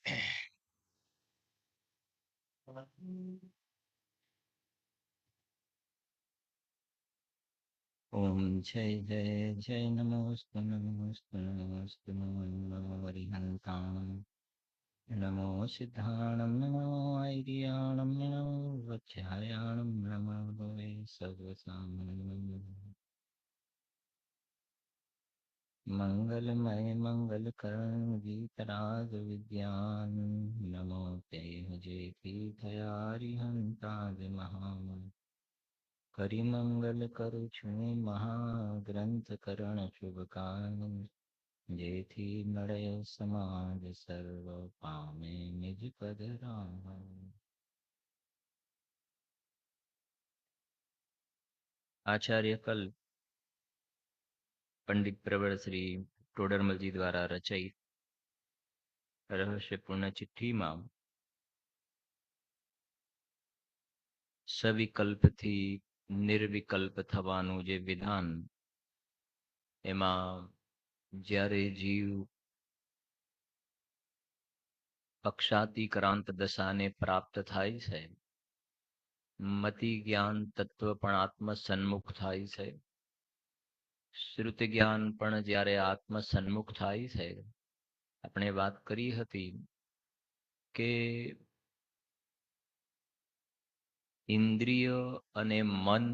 ઓમ જય જય જય નમોસ્તુ નમોસ્તુ નમોસ્તુ નમો હરિહંતાણમ નમો સિદ્ધાણમ નમો ઐર્યાણમ નમો વચ્છાયાણમ નમો ભવે સર્વસામાન્યમ મંગલમય મંગલકરણ ગીતરાગ વિદ્યાન નમો તે જે પીઠયારિહંતાદ મહા કરીમંગલ કરું છું મહાગ્રંથ કરણ શુભ કામ જેથી મળે સમાજ સર્વ પામે નિજ પદ રામ. આચાર્ય કલ પંડિત પ્રવર શ્રી ટોડરમલજી દ્વારા રચિત રહસ્યપૂર્ણ ચિઠ્ઠીમાં સવિકલ્પથી નિર્વિકલ્પ થવાનું જે વિધાન, એમાં જ્યારે જીવ પક્ષાતિક્રાંત દશાને પ્રાપ્ત થાય છે, મતિ જ્ઞાન તત્વ પણ આત્મ સન્મુખ થાય છે, શ્રુતિ જ્ઞાન પણ જ્યારે આત્મ સન્મુખ થાય છે. આપણે વાત કરી હતી કે ઇન્દ્રિય અને મન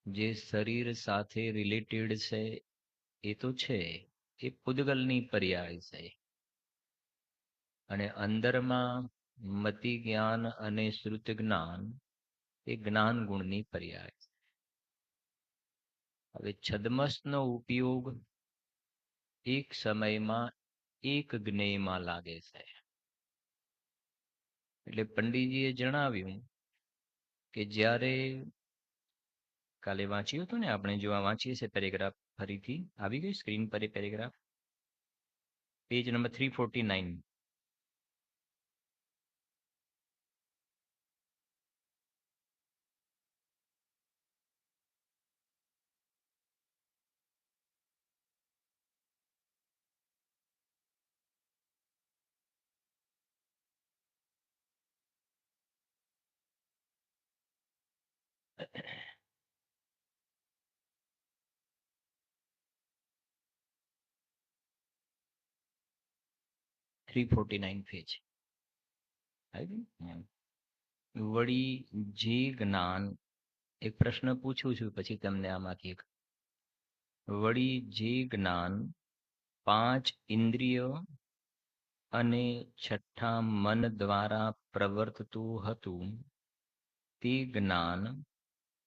જે શરીર સાથે રિલેટેડ છે એ તો છે, એ પૂદગલની પર્યાય છે, અને અંદરમાં મતિ જ્ઞાન અને શ્રુત જ્ઞાન એ જ્ઞાન ગુણની પર્યાય છે. હવે છદ્મસનો ઉપયોગ એક સમયમાં એક જ્ઞેયમાં લાગે છે. એટલે પંડિતજીએ જણાવ્યું કે જ્યારે કાલે વાંચ્યું હતું ને આપણે, જો આ વાંચીએ છીએ પેરેગ્રાફ, ફરીથી આવી ગઈ સ્ક્રીન પર એ પેરેગ્રાફ, પેજ નંબર 349. 349 પેજ આવી ગયું. વળી જે જ્ઞાન, એક પ્રશ્ન પૂછું છું પછી તમને આમાંથી એક, વળી જે જ્ઞાન 5 ઇન્દ્રિયો અને છઠ્ઠા મન દ્વારા પ્રવર્તતું હતું, તે જ્ઞાન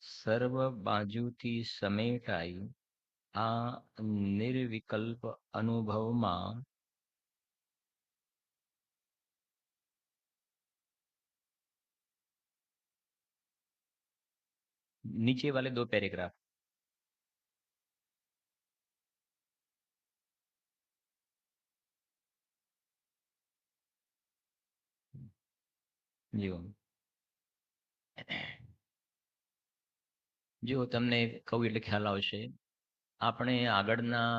સર્વ બાજુથી સમેટાઈ આ નિર્વિકલ્પ અનુભવમાં नीचे वाले 2 पैराग्राफ, જો તમને કહું એટલે ખ્યાલ આવશે. આપણે આગળના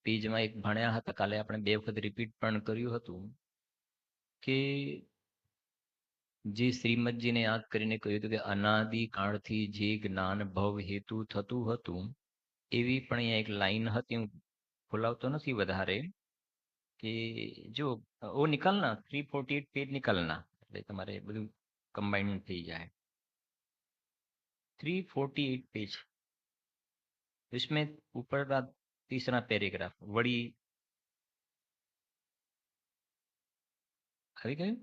પેજમાં એક ભણ્યા હતા, કાલે આપણે 2 વખત રિપીટ પણ કર્યું હતું કે જે શ્રીમદજીને યાદ કરીને કહ્યું હતું કે અનાદિ કાળથી જે જ્ઞાન ભવ હેતુ થતું હતું, એવી પણ અહીંયા એક લાઈન હતી, હું ખોલાવતો નથી વધારે, કે જો ઓ નિકાલના 348 પેજ નિકાલના, એટલે તમારે બધું કમ્બાઇન્ડ થઈ જાય. 348 पेज, इसमें ऊपर का तीसरा पैराग्राफ, वड़ी આવી ગયું?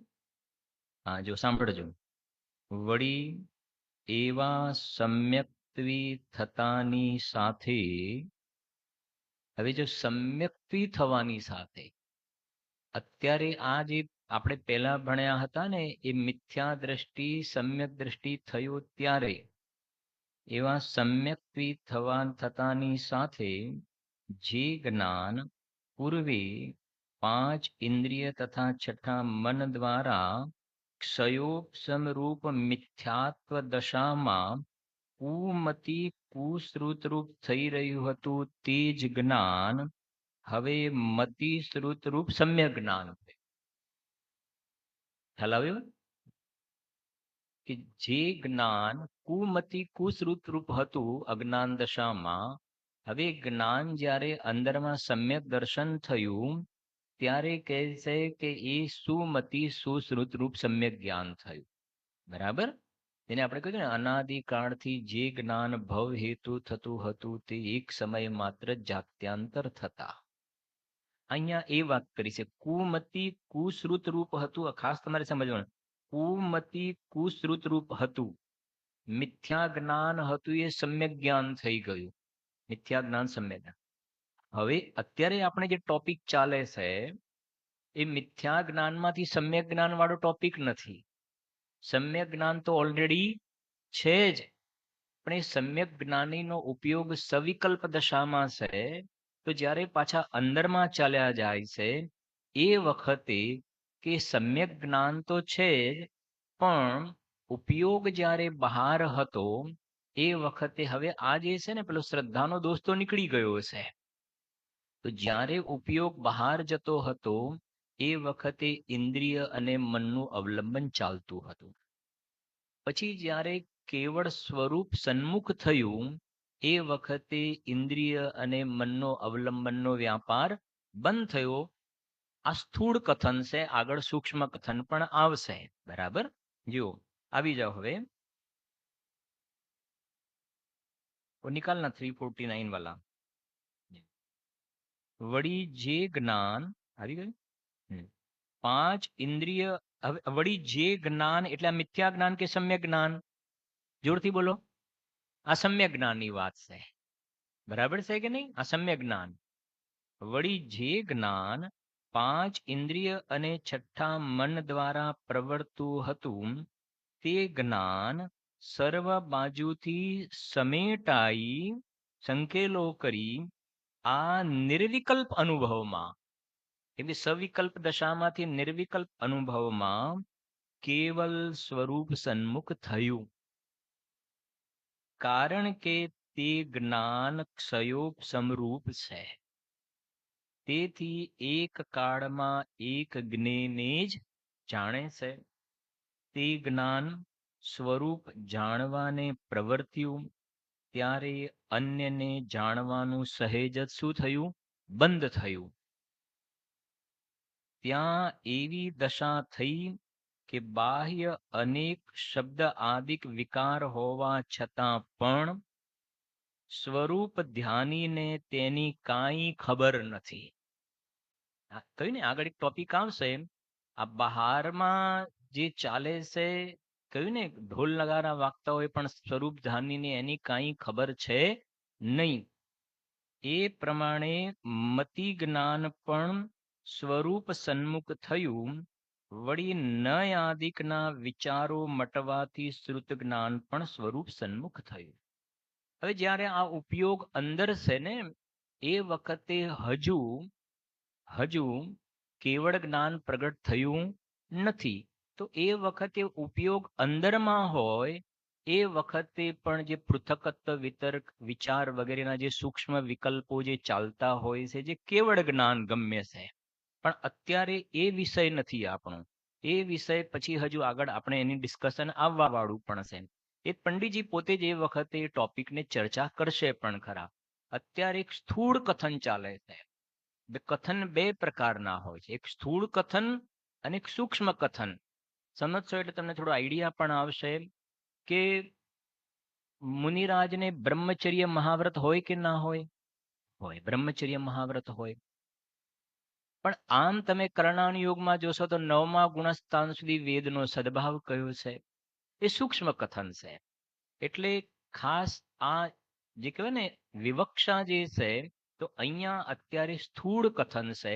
હા, જો સાંભળજો. વળી એવા સમ્યક્ત્વી થતાની સાથે, હવે જો સમ્યક્ત્વી થવાની સાથે, અત્યારે આ જે આપણે પહેલા ભણ્યા હતા ને, એ મિથ્યા દ્રષ્ટિ સમ્યક દ્રષ્ટિ થયો ત્યારે એવા સમ્યક્ત્વી થતાની સાથે જે જ્ઞાન પૂર્વે 5 ઇન્દ્રિય તથા છઠ્ઠા મન દ્વારા ક્ષયોપશમરૂપ મિથ્યાત્વ દશામાં કુમતિ કુશ્રુતરૂપ થઈ રહ્યું હતું, તે જ જ્ઞાન હવે મતિ શ્રુતરૂપ સમ્યક જ્ઞાન છે. ખ્યાલ આવ્યો કે જે જ્ઞાન કુમતિ કુશ્રુત રૂપ હતું અજ્ઞાન દશામાં, હવે જ્ઞાન જ્યારે અંદરમાં સમ્યક દર્શન થયું ત્યારે કહે છે કે એ સુમતિ સુશ્રુત રૂપ સમ્યક જ્ઞાન થયું. બરાબર. તેને આપણે કહ્યું ને અનાદિકાળથી જે જ્ઞાન ભવ હેતુ થતું હતું તે એક સમય માત્ર જાત્યાંતર થતા. અહીંયા એ વાત કરી છે કુમતિ કુશ્રુત રૂપ હતું. ખાસ તમારે સમજવાનું, કુમતિ કુશ્રુત રૂપ હતું, મિથ્યા જ્ઞાન હતું એ સમ્યક જ્ઞાન થઈ ગયું. મિથ્યા જ્ઞાન સમ્યક જ્ઞાન. હવે અત્યારે આપણે જે ટોપિક ચાલે છે એ મિથ્યા જ્ઞાનમાંથી સમ્યક જ્ઞાન વાળો ટોપિક નથી. સમ્યક જ્ઞાન તો ઓલરેડી છે જ, પણ એ સમ્યક જ્ઞાનીનો ઉપયોગ સવિકલ્પ દશામાં છે. તો જ્યારે પાછા અંદરમાં ચાલ્યા જાય છે એ વખતે કે સમ્યક જ્ઞાન તો છે જ, પણ ઉપયોગ જ્યારે બહાર હતો એ વખતે હવે આ જે છે ને પેલો શ્રદ્ધાનો દોષ તો નીકળી ગયો છે. તો જ્યારે ઉપયોગ બહાર જતો હતો એ વખતે ઇન્દ્રિય અને મનનું અવલંબન ચાલતું હતું. પછી જ્યારે કેવળ સ્વરૂપ સન્મુખ થયું એ વખતે ઇન્દ્રિય અને મનનો અવલંબનનો વ્યાપાર બંધ થયો. આ સ્થૂળ કથન છે, આગળ સૂક્ષ્મ કથન પણ આવશે. બરાબર. જો આવી જાઓ હવે નિકાલના 349 વાલા. વળી જે જ્ઞાન આવી ગયું. પાંચ ઇન્દ્રિય. હવે વળી જે જ્ઞાન એટલે આ મિથ્યા જ્ઞાન કે સમ્યક જ્ઞાન? જોરથી બોલો. આ સમ્યક જ્ઞાનની વાત છે. બરાબર છે કે નહીં? આ સમ્યક જ્ઞાન. વળી જે જ્ઞાન પાંચ ઇન્દ્રિય અને છઠ્ઠા મન દ્વારા પ્રવર્તું હતું તે જ્ઞાન સર્વ બાજુથી સમેટાઈ સંકેલો કરી આ નિર્વિકલ્પ અનુભવમાં, એટલે સવિકલ્પ દશામાંથી નિર્વિકલ્પ અનુભવમાં કેવલ સ્વરૂપ સન્મુખ થયું. કારણ કે તે જ્ઞાન ક્ષયોપ સમરૂપ છે. તેથી એક કાળમાં એક જ્ઞેયને જ જાણે છે. તે જ્ઞાન સ્વરૂપ જાણવાને પ્રવર્ત્યું ત્યારે અન્યને જાણવાનું સહેજ જ શું થયું? બંધ થયું. ત્યાં એવી દશા થઈ કે બાહ્ય અનેક શબ્દ આદિક વિકાર હોવા છતાં પણ સ્વરૂપ ધ્યાનીને તેની કાંઈ ખબર નથી. કહ્યું ને આગળ એક ટોપિક આવશે. આ બહારમાં જે ચાલે છે, કહ્યું ને ઢોલ નગારા વાગતા હોય પણ સ્વરૂપ ધ્યાનીને એની કાંઈ ખબર છે નહીં. એ પ્રમાણે મતિ જ્ઞાન પણ સ્વરૂપ સન્મુખ થયું. વળી ન આદિકના વિચારો મટવાથી શ્રુત જ્ઞાન પણ સ્વરૂપ સન્મુખ થયું. હવે જ્યારે આ ઉપયોગ અંદર છે ને એ વખતે હજુ કેવળ જ્ઞાન પ્રગટ થયું નથી. તો એ વખતે ઉપયોગ અંદરમાં હોય એ વખતે પણ જે પૃથકત્વ વિતર્ક વિચાર વગેરેના જે સૂક્ષ્મ વિકલ્પો જે ચાલતા હોય છે, જે કેવળ જ્ઞાન ગમ્ય છે, પણ અત્યારે એ વિષય નથી આપણો. એ વિષય પછી હજુ આગળ આપણે એની ડિસ્કશન આવવા વાળું પણ છે. એ પંડિતજી પોતે જ એ વખતે એ ટોપિકને ચર્ચા કરશે પણ ખરા. અત્યારે એક સ્થૂળ કથન ચાલે છે. કથન બે પ્રકારના હોય છે, એક સ્થૂળ કથન અને એક સૂક્ષ્મ કથન. સમજશો એટલે તમને થોડો આઈડિયા પણ આવશે કે મુનિરાજને બ્રહ્મચર્ય મહાવ્રત હોય કે ના હોય? હોય, બ્રહ્મચર્ય મહાવ્રત હોય. પણ આમ તમે કરણાન યોગમાં જોશો તો 9મા ગુણસ્થાન સુધી વેદનો સદભાવ કયો છે. એ સૂક્ષ્મ કથન છે. એટલે ખાસ આ જે કહેવાય ને વિવક્ષા જે છે, તો અહીંયા અત્યારે સ્થૂળ કથન છે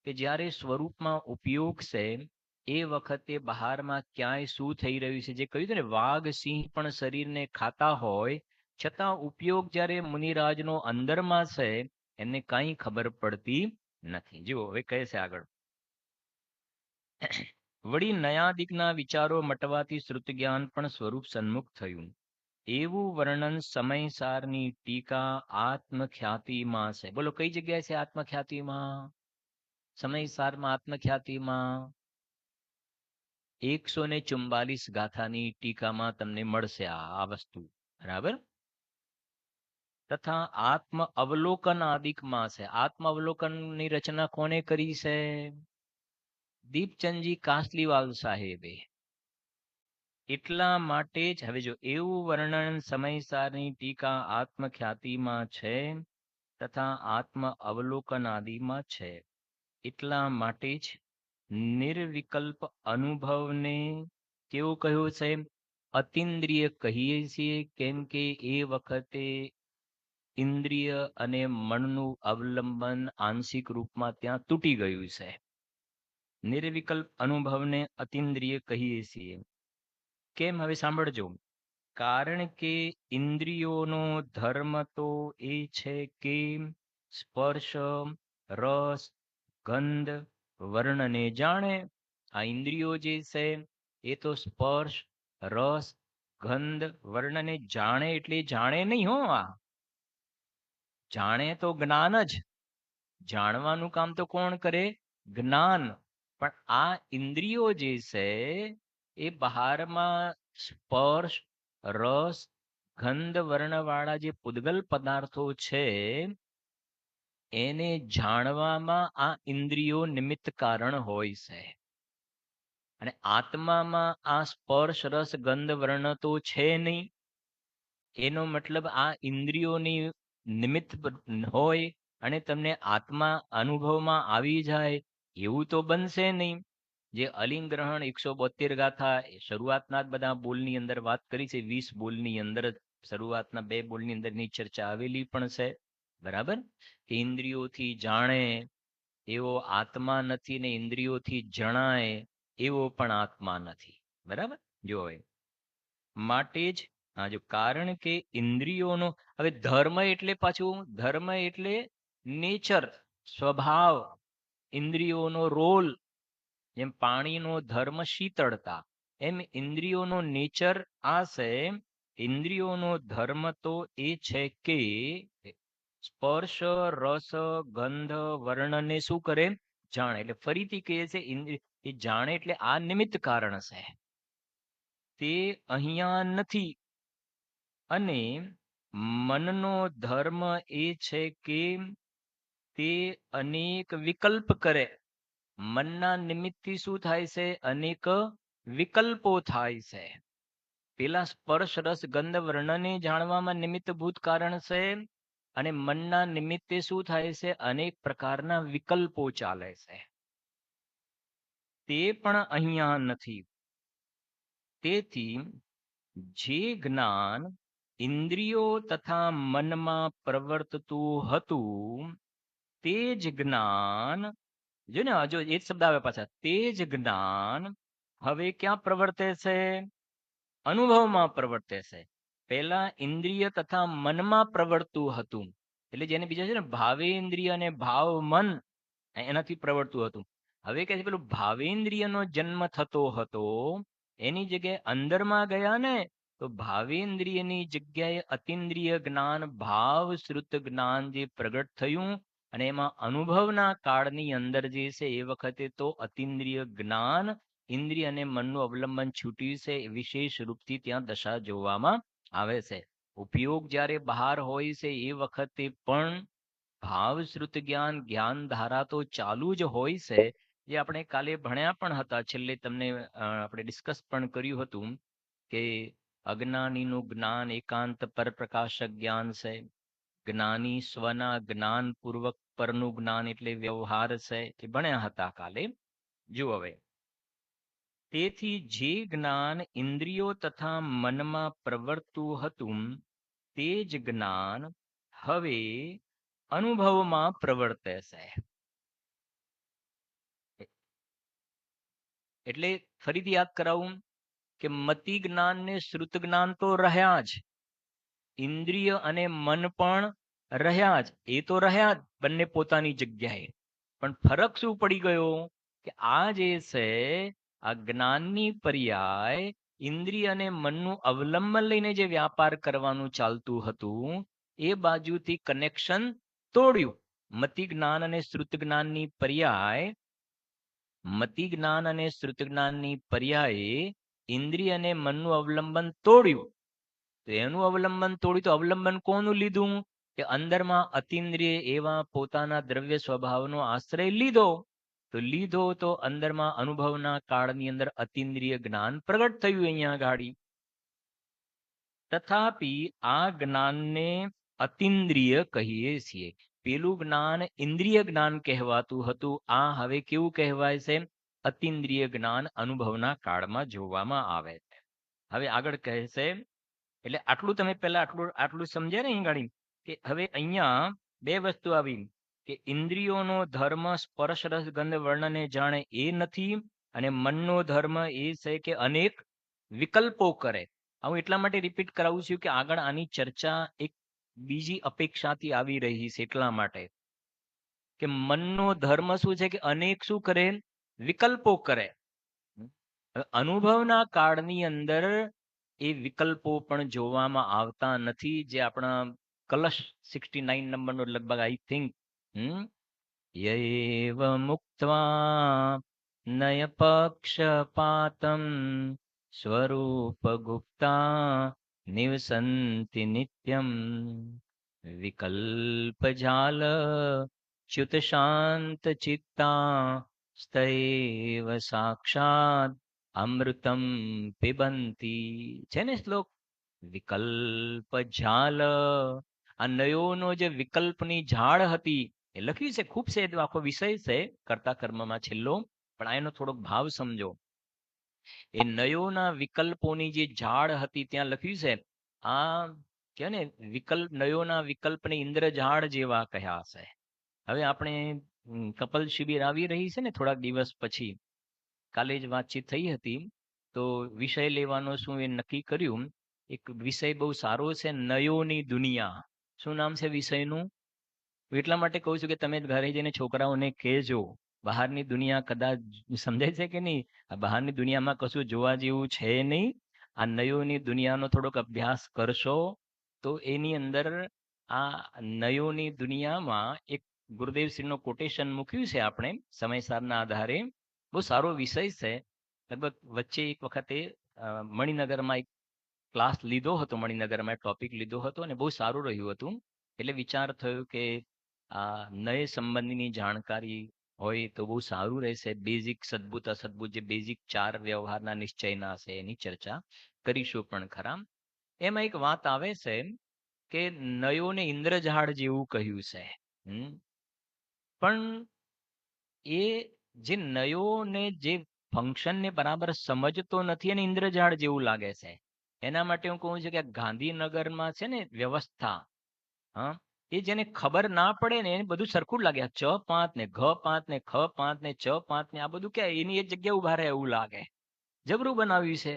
કે જ્યારે સ્વરૂપમાં ઉપયોગ છે એ વખતે બહારમાં ક્યાંય શું થઈ રહ્યું છે. જે કહ્યું છે ને વાઘ સિંહ પણ શરીરને ખાતા હોય છતાં ઉપયોગ જ્યારે મુનિરાજનો અંદરમાં છે એમને કાંઈ ખબર પડતી નથી. જુઓ હવે કહે છે આગળ. વળી નયાદિકના વિચારો મટવાથી શ્રુત જ્ઞાન પણ સ્વરૂપ સન્મુખ થયું. એવું વર્ણન સમયસારની ટીકા આત્મખ્યાતિમાં છે. બોલો કઈ જગ્યાએ છે આત્મખ્યાતિમાં? સમયસારમાં આત્મખ્યાતિમાં 144 ગાથાની ટીકામાં તમને મળશે આ વસ્તુ, બરાબર. તથા આત્મ અવલોકન આદિકમાં છે. આત્મ અવલોકનની રચના કોને કરી છે? દીપચંદજી કાસલીવાલ સાહેબે. એટલા માટે જ હવે જો એવું વર્ણન સમયસારની ટીકા આત્મખ્યાતિમાં છે તથા આત્મ અવલોકન આદિમાં છે. એટલા માટે જ નિર્વિકલ્પ અનુભવને કેવું કહ્યું છે? અતિન્દ્રિય કહીએ છીએ, કેમ કે એ વખતે ઇન્દ્રિય અને મનનું અવલંબન આંશિક રૂપમાં ત્યાં તૂટી ગયું છે. નિર્વિકલ્પ અનુભવને અતિન્દ્રિય કહીએ છીએ. કેમ? હવે સાંભળજો. કારણ કે ઇન્દ્રિયોનો ધર્મ તો એ છે કે સ્પર્શ, રસ, ગંધ, વર્ણને જાણે. આ ઇન્દ્રિયો જે છે એ તો સ્પર્શ, રસ, ગંધ, વર્ણને જાણે એટલે જાણે નહીં હો. આ જાણે તો જ્ઞાન જ. જાણવાનું કામ તો કોણ કરે? જ્ઞાન. પણ આ ઇન્દ્રિયો જે છે એ બહારમાં સ્પર્શ, રસ, ગંધ, વર્ણવાળા જે પૂદગલ પદાર્થો છે એને જાણવામાં આ ઇન્દ્રિયો નિમિત્ત કારણ હોય છે. અને આત્મામાં આ સ્પર્શ, રસ, ગંધ, વર્ણ તો છે નહીં. એનો મતલબ આ ઇન્દ્રિયોની નિમિત્ત હોય અને તમને આત્મા અનુભવમાં આવી જાય એવું તો બનશે નહીં. જે અલિંગ ગ્રહણ 172 ગાથા શરૂઆતના જ બધા બોલની અંદર વાત કરી છે. 20 બોલની અંદર શરૂઆતના 2 બોલની અંદરની ચર્ચા આવેલી પણ છે, બરાબર. કે ઇન્દ્રિયોથી જાણે એવો આત્મા નથી ને ઇન્દ્રિયોથી જણાય એવો પણ આત્મા નથી, બરાબર. જો હવે માટે જ જો કારણ કે ઇન્દ્રિયોનો હવે ધર્મ એટલે પાછું ધર્મ એટલે નેચર, સ્વભાવ, ઇન્દ્રિયોનો રોલ. જેમ પાણીનો ધર્મ શીતળતા, એમ ઇન્દ્રિયોનો નેચર આ છે. ઇન્દ્રિયોનો ધર્મ તો એ છે કે સ્પર્શ, રસ, ગંધ, વર્ણને શું કરે? જાણે. એટલે ફરીથી કહે છે એ જાણે એટલે આ નિમિત્ત કારણ છે, તે અહીંયા નથી. અને મનનો ધર્મ એ છે કે તે અનેક વિકલ્પ કરે. મનના નિમિત્તથી શું થાય છે? અનેક વિકલ્પો થાય છે. પેલા સ્પર્શ, રસ, ગંધ, વર્ણને જાણવામાં નિમિત્તભૂત કારણ છે અને મનના નિમિત્તે શું થાય છે? અનેક પ્રકારના વિકલ્પો ચાલે છે. તે પણ અહીંયા નથી. તેથી જે જ્ઞાન ઇન્દ્રિયો તથા મનમાં પ્રવર્તતું હતું તે જ જ્ઞાન, જો ને હજુ એ જ શબ્દ આવે પાછા, તે જ જ્ઞાન હવે ક્યાં પ્રવર્તે છે? અનુભવમાં પ્રવર્તે છે. પહેલા ઇન્દ્રિય તથા મનમાં પ્રવર્તતું હતું, એટલે જેને બીજા છે ને ભાવેન્દ્રિય અને ભાવ મન, એનાથી પ્રવર્તતું હતું. હવે કે છે પેલું ભાવેન્દ્રિયનો જન્મ થતો હતો એની જગ્યાએ અંદરમાં ગયા ને તો ભાવેન્દ્રિયની જગ્યાએ અતિન્દ્રિય જ્ઞાન, ભાવ શ્રુત જ્ઞાન જે પ્રગટ થયું અને એમાં અનુભવના કાળની અંદર જે છે એ વખતે તો અતિન્દ્રિય જ્ઞાન, ઇન્દ્રિય અને મનનું અવલંબન છૂટ્યું છે. વિશેષ રૂપથી ત્યાં દશા જોવામાં આવે છે. ઉપયોગ જ્યારે બહાર હોય છે એ વખતે પણ ભાવશ્રુત જ્ઞાન, જ્ઞાન ધારા તો ચાલુ જ હોય છે. જે આપણે કાલે ભણ્યા પણ હતા. છેલ્લે તમને આપણે ડિસ્કસ પણ કર્યું હતું કે અજ્ઞાનીનું જ્ઞાન એકાંત પરપ્રકાશક જ્ઞાન છે. જ્ઞાની સ્વના જ્ઞાન પૂર્વક પરનું જ્ઞાન એટલે વ્યવહાર છે. એ ભણ્યા હતા કાલે. જુઓ હવે, તેથી જે જ્ઞાન ઇન્દ્રિયો તથા મનમાં પ્રવર્તતું હતું તે જ જ્ઞાન હવે અનુભવમાં પ્રવર્તે છે. એટલે ફરીથી યાદ કરાવું કે મતિ જ્ઞાન ને શ્રુત જ્ઞાન તો રહ્યા જ, ઇન્દ્રિય અને મન પણ રહ્યા જ. એ તો રહ્યા જ બંને પોતાની જગ્યાએ. પણ ફરક શું પડી ગયો કે આ જે છે આ જ્ઞાનની પર્યાય ઇન્દ્રિય અને મનનું અવલંબન લઈને જે વ્યાપાર કરવાનું ચાલતું હતું એ બાજુથી કનેક્શન તોડ્યું. મતિ જ્ઞાન અને શ્રુત જ્ઞાનની પર્યાય મતિ જ્ઞાન અને શ્રુતિ જ્ઞાનની પર્યાયે ઇન્દ્રિય અને મનનું અવલંબન તોડ્યું. તો એનું અવલંબન તોડ્યું તો અવલંબન કોનું લીધું? કે અંદરમાં અતિન્દ્રિય એવા પોતાના દ્રવ્ય સ્વભાવનો આશ્રય લીધો. તો લીધો તો અંદરમાં અનુભવના કાળની અંદર અતિન્દ્રિય જ્ઞાન પ્રગટ થયું અહીંયા ગાડી. તથાપિ આ જ્ઞાનને અતિન્દ્રિય કહીએ છીએ. પેલું જ્ઞાન ઇન્દ્રિય જ્ઞાન કહેવાતું હતું, આ હવે કેવું કહેવાય છે? અતિન્દ્રિય જ્ઞાન અનુભવના કાળમાં જોવામાં આવે છે. હવે આગળ કહે છે, એટલે આટલું તમે પહેલા આટલું સમજ્યા ને અહીં ગાડી, કે હવે અહીંયા બે વસ્તુ આવી કે ઇન્દ્રિયોનો ધર્મ સ્પર્શ રસ ગંધ વર્ણને જાણે એ નથી, અને મનનો ધર્મ એ છે કે અનેક વિકલ્પો કરે. હું એટલા માટે રિપીટ કરાવું છું કે આગળ આની ચર્ચા એક બીજી અપેક્ષાથી આવી રહી છે. એટલા માટે કે મનનો ધર્મ શું છે? કે અનેક શું કરે? વિકલ્પો કરે. અનુભવના કાળની અંદર એ વિકલ્પો પણ જોવામાં આવતા નથી. જે આપણા કલશ 69 નંબરનો લગભગ આઈ થિંક યૈવ મુક્ત્વા નય પક્ષપાતમ સ્વરૂપ ગુપ્તા નિવસંતિ નિત્યમ વિકલ્પજાલ ચ્યુત શાંત ચિત્તા સ્તૈવ સાક્ષાત અમૃતમ પિબંતી. છે ને શ્લોક? વિકલ્પ ઝાલ. આ નયોનો જે વિકલ્પની ઝાડ હતી એ લખ્યું છે, ખૂબ છે, આખો વિષય છે કર્તા કર્મમાં છેલ્લો, પણ આ એનો થોડોક ભાવ સમજો. એ નયોના વિકલ્પોની જે ઝાડ હતી ત્યાં લખ્યું છે, આ કે ને વિકલ્પ, નયોના વિકલ્પને ઇન્દ્રઝાડ જેવા કહ્યા છે. હવે આપણે કપલ શિબિર આવી રહી છે ને થોડાક દિવસ પછી, કાલે જ વાતચીત થઈ હતી, તો વિષય લેવાનો શું એ નક્કી કર્યું. એક વિષય બહુ સારો છે, નયોની દુનિયા. શું નામ છે વિષયનું? એટલા માટે કહું છું કે તમે ઘરે જઈને છોકરાઓને કહેજો, બહારની દુનિયા કદાચ સમજાય છે કે નહીં, આ બહારની દુનિયામાં કશું જોવા જેવું છે નહીં. આ નયોની દુનિયાનો થોડોક અભ્યાસ કરશો તો એની અંદર આ નયોની દુનિયામાં એક ગુરુદેવશ્રીનો કોટેશન મૂક્યું છે આપણે સમયસારના આધારે. બહુ સારો વિષય છે. લગભગ વચ્ચે એક વખતે મણિનગરમાં એક ક્લાસ લીધો હતો, મણિનગરમાં ટોપિક લીધો હતો અને બહુ સારું રહ્યું હતું. એટલે વિચાર થયો કે આ નય સંબંધીની જાણકારી હોય તો બહુ સારું રહેશે. બેઝિક સદબુત અસદબુત જે બેઝિક 4 વ્યવહારના નિશ્ચયના છે એની ચર્ચા કરીશું પણ ખરા. એમાં એક વાત આવે છે કે નયોને ઇન્દ્રઝાડ જેવું કહ્યું છે. પણ એ જે નયોને જે ફંક્શનને બરાબર સમજતો નથી અને ઇન્દ્રઝાડ જેવું લાગે છે. એના માટે હું કહું છું કે ગાંધીનગરમાં છે ને વ્યવસ્થા, હા, એ જેને ખબર ના પડે ને એને બધું સરખું જ લાગે. ચ 5 ને ઘ 5 ને ખ 5 ને ચ 5 ને આ બધું ક્યાં એની એક જગ્યા ઉભા રહે એવું લાગે. જબરું બનાવ્યું છે.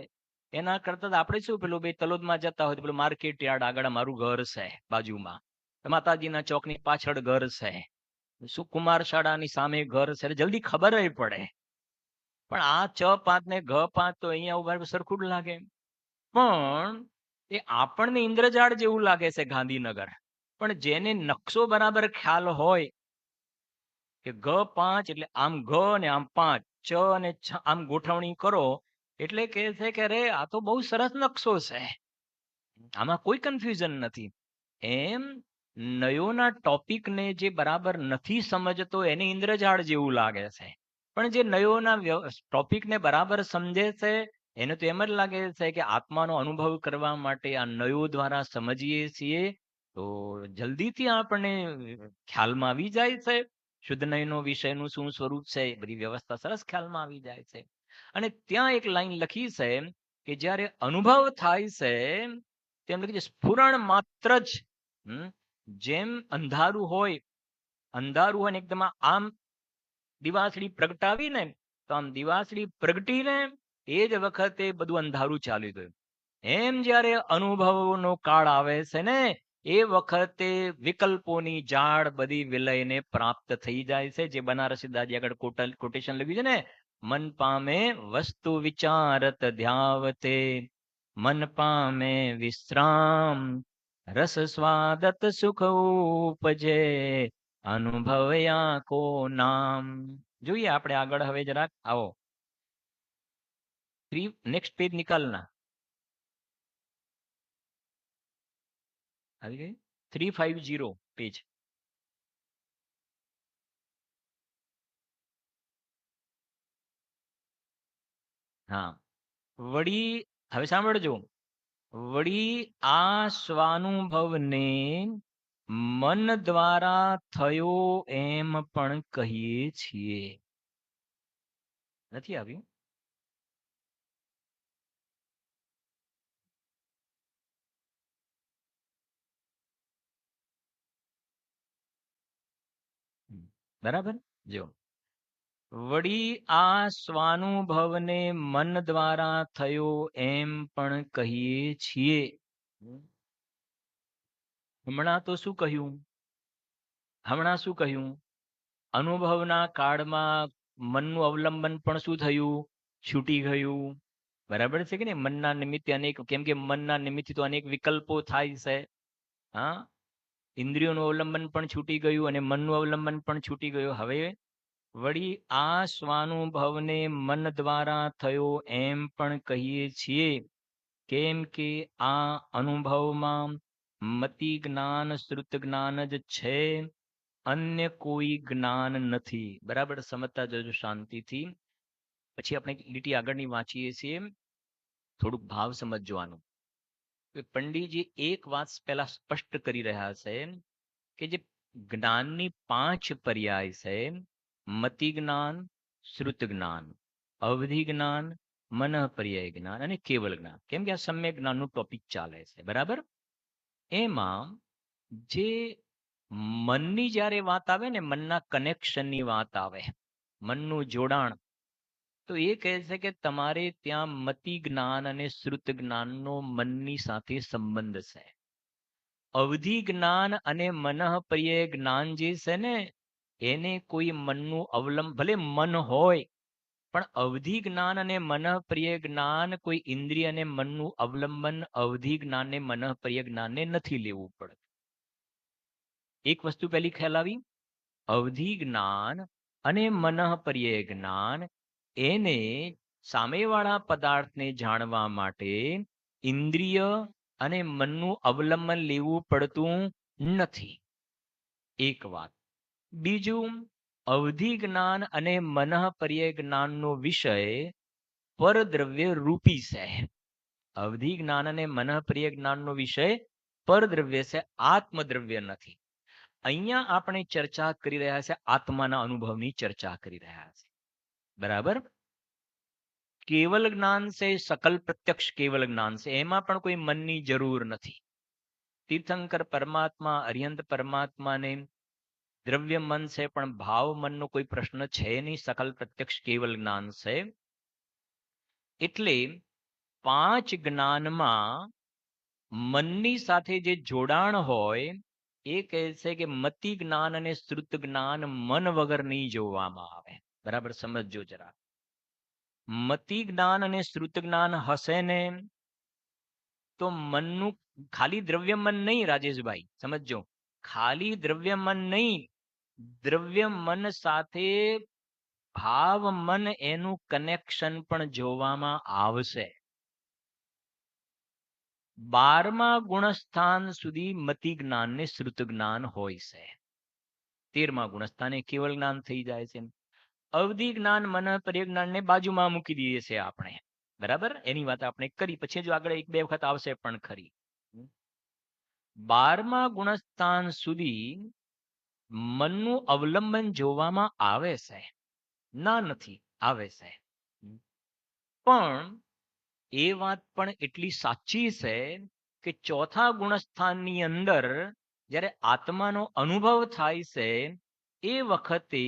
એના કરતા આપણે શું પેલું બે તલોદમાં જતા હોય તો પેલું માર્કેટ યાર્ડ આગળ મારું ઘર છે બાજુમાં, માતાજીના ચોકની પાછળ ઘર છે, સુકુમાર શાળાની સામે ઘર છે, જલ્દી ખબર પડે. પણ આ ચ 5 ને ઘ 5 તો અહીંયા ઉભા સરખું જ લાગે. પણ એ આપણને ઇન્દ્રજાળ જેવું લાગે છે ગાંધીનગર. પણ જેને નકશો બરાબર ખ્યાલ હોય કે ઘ 5 એટલે આમ ઘ ને આમ 5, ચ અને આમ ગોઠવણી કરો એટલે કે છે કે અરે આ તો બહુ સરસ નકશો છે, આમાં કોઈ કન્ફ્યુઝન નથી. એમ નયોના ટોપિકને જે બરાબર નથી સમજતો એને ઇન્દ્રજાળ જેવું લાગે છે. પણ જે નયોના ટોપિકને બરાબર સમજે છે એને તો એમ જ લાગે છે કે આત્માનો અનુભવ કરવા માટે આ નયો દ્વારા સમજીએ છીએ તો જલ્દીથી આપણને ખ્યાલમાં આવી જાય છે. શુદ્ધ નયનો વિષયનું શું સ્વરૂપ છે એ બધી વ્યવસ્થા સરસ ખ્યાલમાં આવી જાય છે. અને ત્યાં એક લાઈન લખી છે કે જ્યારે અનુભવ થાય છે તેમ લખી છે સ્ફુરણ માત્ર જ, જેમ અંધારું હોય ને એકદમ આમ દિવાસળી પ્રગટાવીને તો આમ દિવાસળી પ્રગટીને એ જ વખતે બધું અંધારું ચાલી ગયું. એમ જ્યારે અનુભવનો કાળ આવે છે ને એ વખતે વિકલ્પોની ઝાડ બધી વિલયને પ્રાપ્ત થઈ જાય છે. જે બનારસી દાદી આગળ કોટેશન લખ્યું છે ને, મન પામે વસ્તુ વિચારત ધ્યાવતે, મન પામે વિશ્રામ, રસ સ્વાદત સુખ ઉપજે, અનુભવયા કો નામ. જોઈએ આપણે આગળ હવે જરાક આવો. નેક્સ્ટ પેજ નિકાલના આવી ગઈ 350 પેજ. હા, વળી હવે સાંભળજો. વળી આ સ્વાનુભવને મન દ્વારા થયો એમ પણ કહીએ છીએ. નથી આવ્યું? બરાબર. જો વળી આ સ્વાનુભવને મન દ્વારા થયો એમ પણ કહીએ છીએ. હમણાં તો શું કહ્યું? હમણાં શું કહ્યું? અનુભવના કાળમાં મનનું અવલંબન પણ શું થયું? છૂટી ગયું. બરાબર છે કે નહીં? મનના નિમિત્તે અનેક, કેમ કે મનના નિમિત્તે તો અનેક વિકલ્પો થાય છે. હા, ઇન્દ્રિયોનું અવલંબન પણ છૂટી ગયું અને મનનું અવલંબન પણ છૂટી ગયું. હવે વળી આ સ્વાનુભવને મન દ્વારા થયો એમ પણ કહીએ છીએ, કેમ કે આ અનુભવમાં મતિ જ્ઞાન શ્રુત જ્ઞાન જ છે, અન્ય કોઈ જ્ઞાન નથી. બરાબર સમજતા જજો શાંતિથી. પછી આપણે લીટી આગળની વાંચીએ છીએ. થોડુંક ભાવ સમજવાનું. પંડિતજી એક વાત પહેલા સ્પષ્ટ કરી રહ્યા છે કે જે જ્ઞાનની 5 પર્યાય છે, મતિ જ્ઞાન, શ્રુત જ્ઞાન, અવધિ જ્ઞાન, મનઃ પર્યાય જ્ઞાન અને કેવલ જ્ઞાન. કેમ કે આ સમ્યક જ્ઞાનનું ટોપિક ચાલે છે. બરાબર. એમાં જે મનની જ્યારે વાત આવે ને, મનના કનેક્શનની વાત આવે, મનનું જોડાણ, તો એ કહે છે કે તમારે ત્યાં મતિ જ્ઞાન અને શ્રુત જ્ઞાનનો મનની સાથે સંબંધ છે. અવધિ જ્ઞાન અને મનઃપર્યય જ્ઞાન જે છે ને, એને કોઈ મનનું અવલંબ, ભલે મન હોય, પણ અવધિ જ્ઞાન અને મનઃપર્યય જ્ઞાન કોઈ ઇન્દ્રિય અને મનનું અવલંબન અવધિ જ્ઞાનને મનઃપર્યય જ્ઞાનને નથી લેવું પડતું. એક વસ્તુ પહેલી ખ્યાલ આવી. અવધિ જ્ઞાન અને મનઃપર્યય જ્ઞાન, એને સામેવાળા પદાર્થને જાણવા માટે ઇન્દ્રિય અને મનનું અવલંબન લેવું પડતું નથી. એક વાત. બીજું, અવધિ જ્ઞાન અને મનઃપર્યય જ્ઞાનનો વિષય પરદ્રવ્ય રૂપી છે. અવધિ જ્ઞાન અને મનઃપર્યય જ્ઞાનનો વિષય પરદ્રવ્ય છે, આત્મદ્રવ્ય નથી. અહીંયા આપણે ચર્ચા કરી રહ્યા છે, આત્માના અનુભવની ચર્ચા કરી રહ્યા છે. બરાબર. કેવલ જ્ઞાન છે, સકલ પ્રત્યક્ષ કેવલ જ્ઞાન છે, એમાં પણ કોઈ મનની જરૂર નથી. તીર્થંકર પરમાત્મા, અરિહંત પરમાત્માને દ્રવ્ય મન છે, પણ ભાવ મનનો કોઈ પ્રશ્ન છે નહીં. સકલ પ્રત્યક્ષ કેવલ જ્ઞાન છે. એટલે 5 જ્ઞાનમાં મનની સાથે જે જોડાણ હોય, એ કહે છે કે મતિ જ્ઞાન અને શ્રુત જ્ઞાન મન વગર નહીં જોવામાં આવે. બરાબર સમજજો જરા. મતિ જ્ઞાન અને શ્રુત જ્ઞાન હશે ને, તો મનનું ખાલી દ્રવ્ય મન નહીં, રાજેશભાઈ સમજજો. ખાલી દ્રવ્ય મન નહીં, દ્રવ્ય મન સાથે ભાવ મન, એનું કનેક્શન પણ જોવામાં આવશે. 12મા ગુણસ્થાન સુધી મતિ જ્ઞાન ને શ્રુત જ્ઞાન હોય છે. 13મા ગુણસ્થાને કેવલ જ્ઞાન થઈ જાય છે. અવધિ જ્ઞાન મનઃપર્યય જ્ઞાનને બાજુમાં મૂકી દઈએ છીએ આપણે. બરાબર, એની વાત આપણે કરી. પછી જો આગળ 1-2 વખત આવશે પણ ખરી. 12મા ગુણસ્થાન સુધી મનનું અવલંબન જોવામાં આવે છે, ના નથી, આવે છે. પણ એ વાત પણ એટલી સાચી છે કે 4થા ગુણસ્થાનની અંદર જ્યારે આત્માનો અનુભવ થાય છે, એ વખતે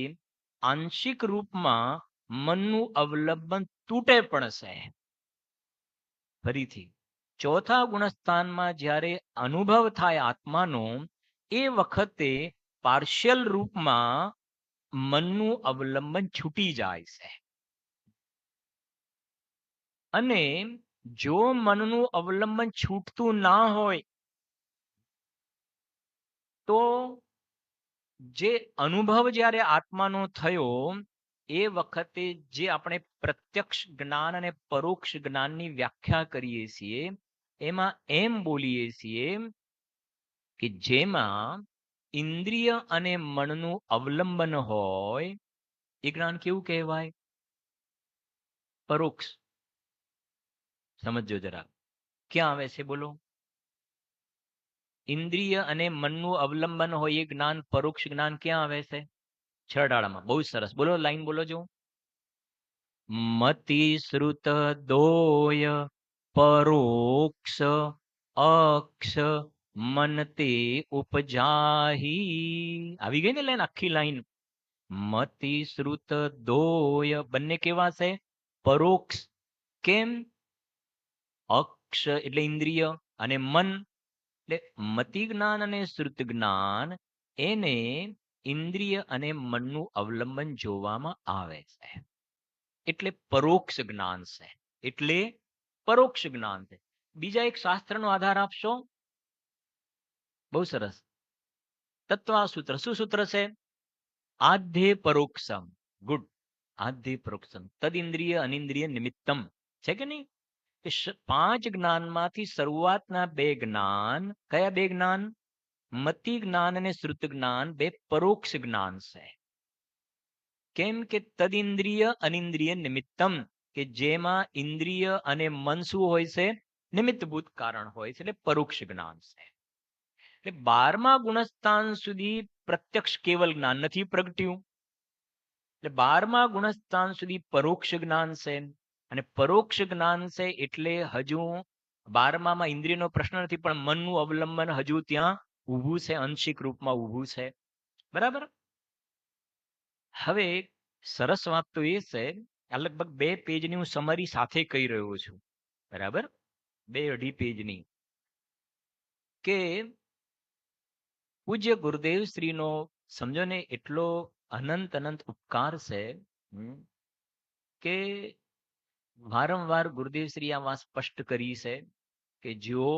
આંશિક રૂપમાં મનનું અવલંબન તૂટે પણ છે. ફરીથી 4થા ગુણસ્થાનમાં જ્યારે અનુભવ થાય આત્માનો, એ વખતે પાર્શિયલ રૂપમાં મનનું અવલંબન છૂટી જાય છે. અને જો મનનું અવલંબન છૂટતું ના હોય, તો જે અનુભવ જ્યારે આત્માનો થયો, એ વખતે જે આપણે પ્રત્યક્ષ જ્ઞાન અને પરોક્ષ જ્ઞાનની વ્યાખ્યા કરીએ છીએ એમાં એમ બોલીએ છીએ કે જેમાં ઇન્દ્રિય અને મનનું અવલંબન હોય એ જ્ઞાન કેવું કહેવાય? પરોક્ષ. સમજો જરા, ક્યાં આવે છે બોલો? ઇન્દ્રિય અને મનનું અવલંબન હોય એ જ્ઞાન પરોક્ષ જ્ઞાન ક્યાં આવે છે? છ ડાળામાં. બહુ સરસ, બોલો, લાઈન બોલો જો. મતિ શ્રુત દોય પરોક્ષ અક્ષ મનતે ઉપજાહી. આવી ગઈ ને લાઈન, આખી લાઈન. મતિ શ્રુત દોય બંને કેવા છે? પરોક્ષ. કેમ? અક્ષ એટલે ઇન્દ્રિય અને મન એટલે મતિ જ્ઞાન અને શ્રુત જ્ઞાન એને ઇન્દ્રિય અને મનનું અવલંબન જોવામાં આવે છે એટલે પરોક્ષ જ્ઞાન છે. એટલે પરોક્ષ જ્ઞાન છે. બીજા એક શાસ્ત્રનો આધાર આપશો? બહુ સરસ. તત્વા સૂત્ર. શું સૂત્ર છે? આધ્ય પરોક્ષમ. ગુડ. આધ્ય પરોક્ષમ તદ ઇન્દ્રિય અનિન્દ્રિય નિમિત્તમ. છે કે નહીં? કે પાંચ જ્ઞાનમાંથી શરૂઆતના બે જ્ઞાન કયા? બે જ્ઞાન, મતિ જ્ઞાન અને શ્રુત જ્ઞાન, બે પરોક્ષ જ્ઞાન છે. કેમ કે તદિન્દ્રિય અનિન્દ્રિય નિમિત્તમ, કે જેમાં ઇન્દ્રિય અને મન શું હોય છે? નિમિત્તભૂત કારણ હોય છે, એટલે પરોક્ષ જ્ઞાન છે. એટલે 12મા ગુણસ્થાન સુધી પ્રત્યક્ષ કેવલ જ્ઞાન નથી પ્રગટ્યું. એટલે 12મા ગુણસ્થાન સુધી પરોક્ષ જ્ઞાન છે. અને પરોક્ષ જ્ઞાન છે એટલે હજુ 12મામાં ઇન્દ્રિયનો પ્રશ્ન નથી, પણ મનનું અવલંબન હજુ ત્યાં ઊભું છે, આંશિક રૂપમાં ઊભું છે. બરાબર? હવે સરસ વાત તો એ છે, આ લગભગ 2 પેજની હું સમરી સાથે કહી રહ્યો છું. બરાબર? 2-2.5 પેજની. કે પૂજ્ય ગુરુદેવ શ્રીનો સમજો ને એટલો અનંત અનંત ઉપકાર છે કે વારંવાર ગુરુદેવ શ્રી આ વાત સ્પષ્ટ કરી છે કે જો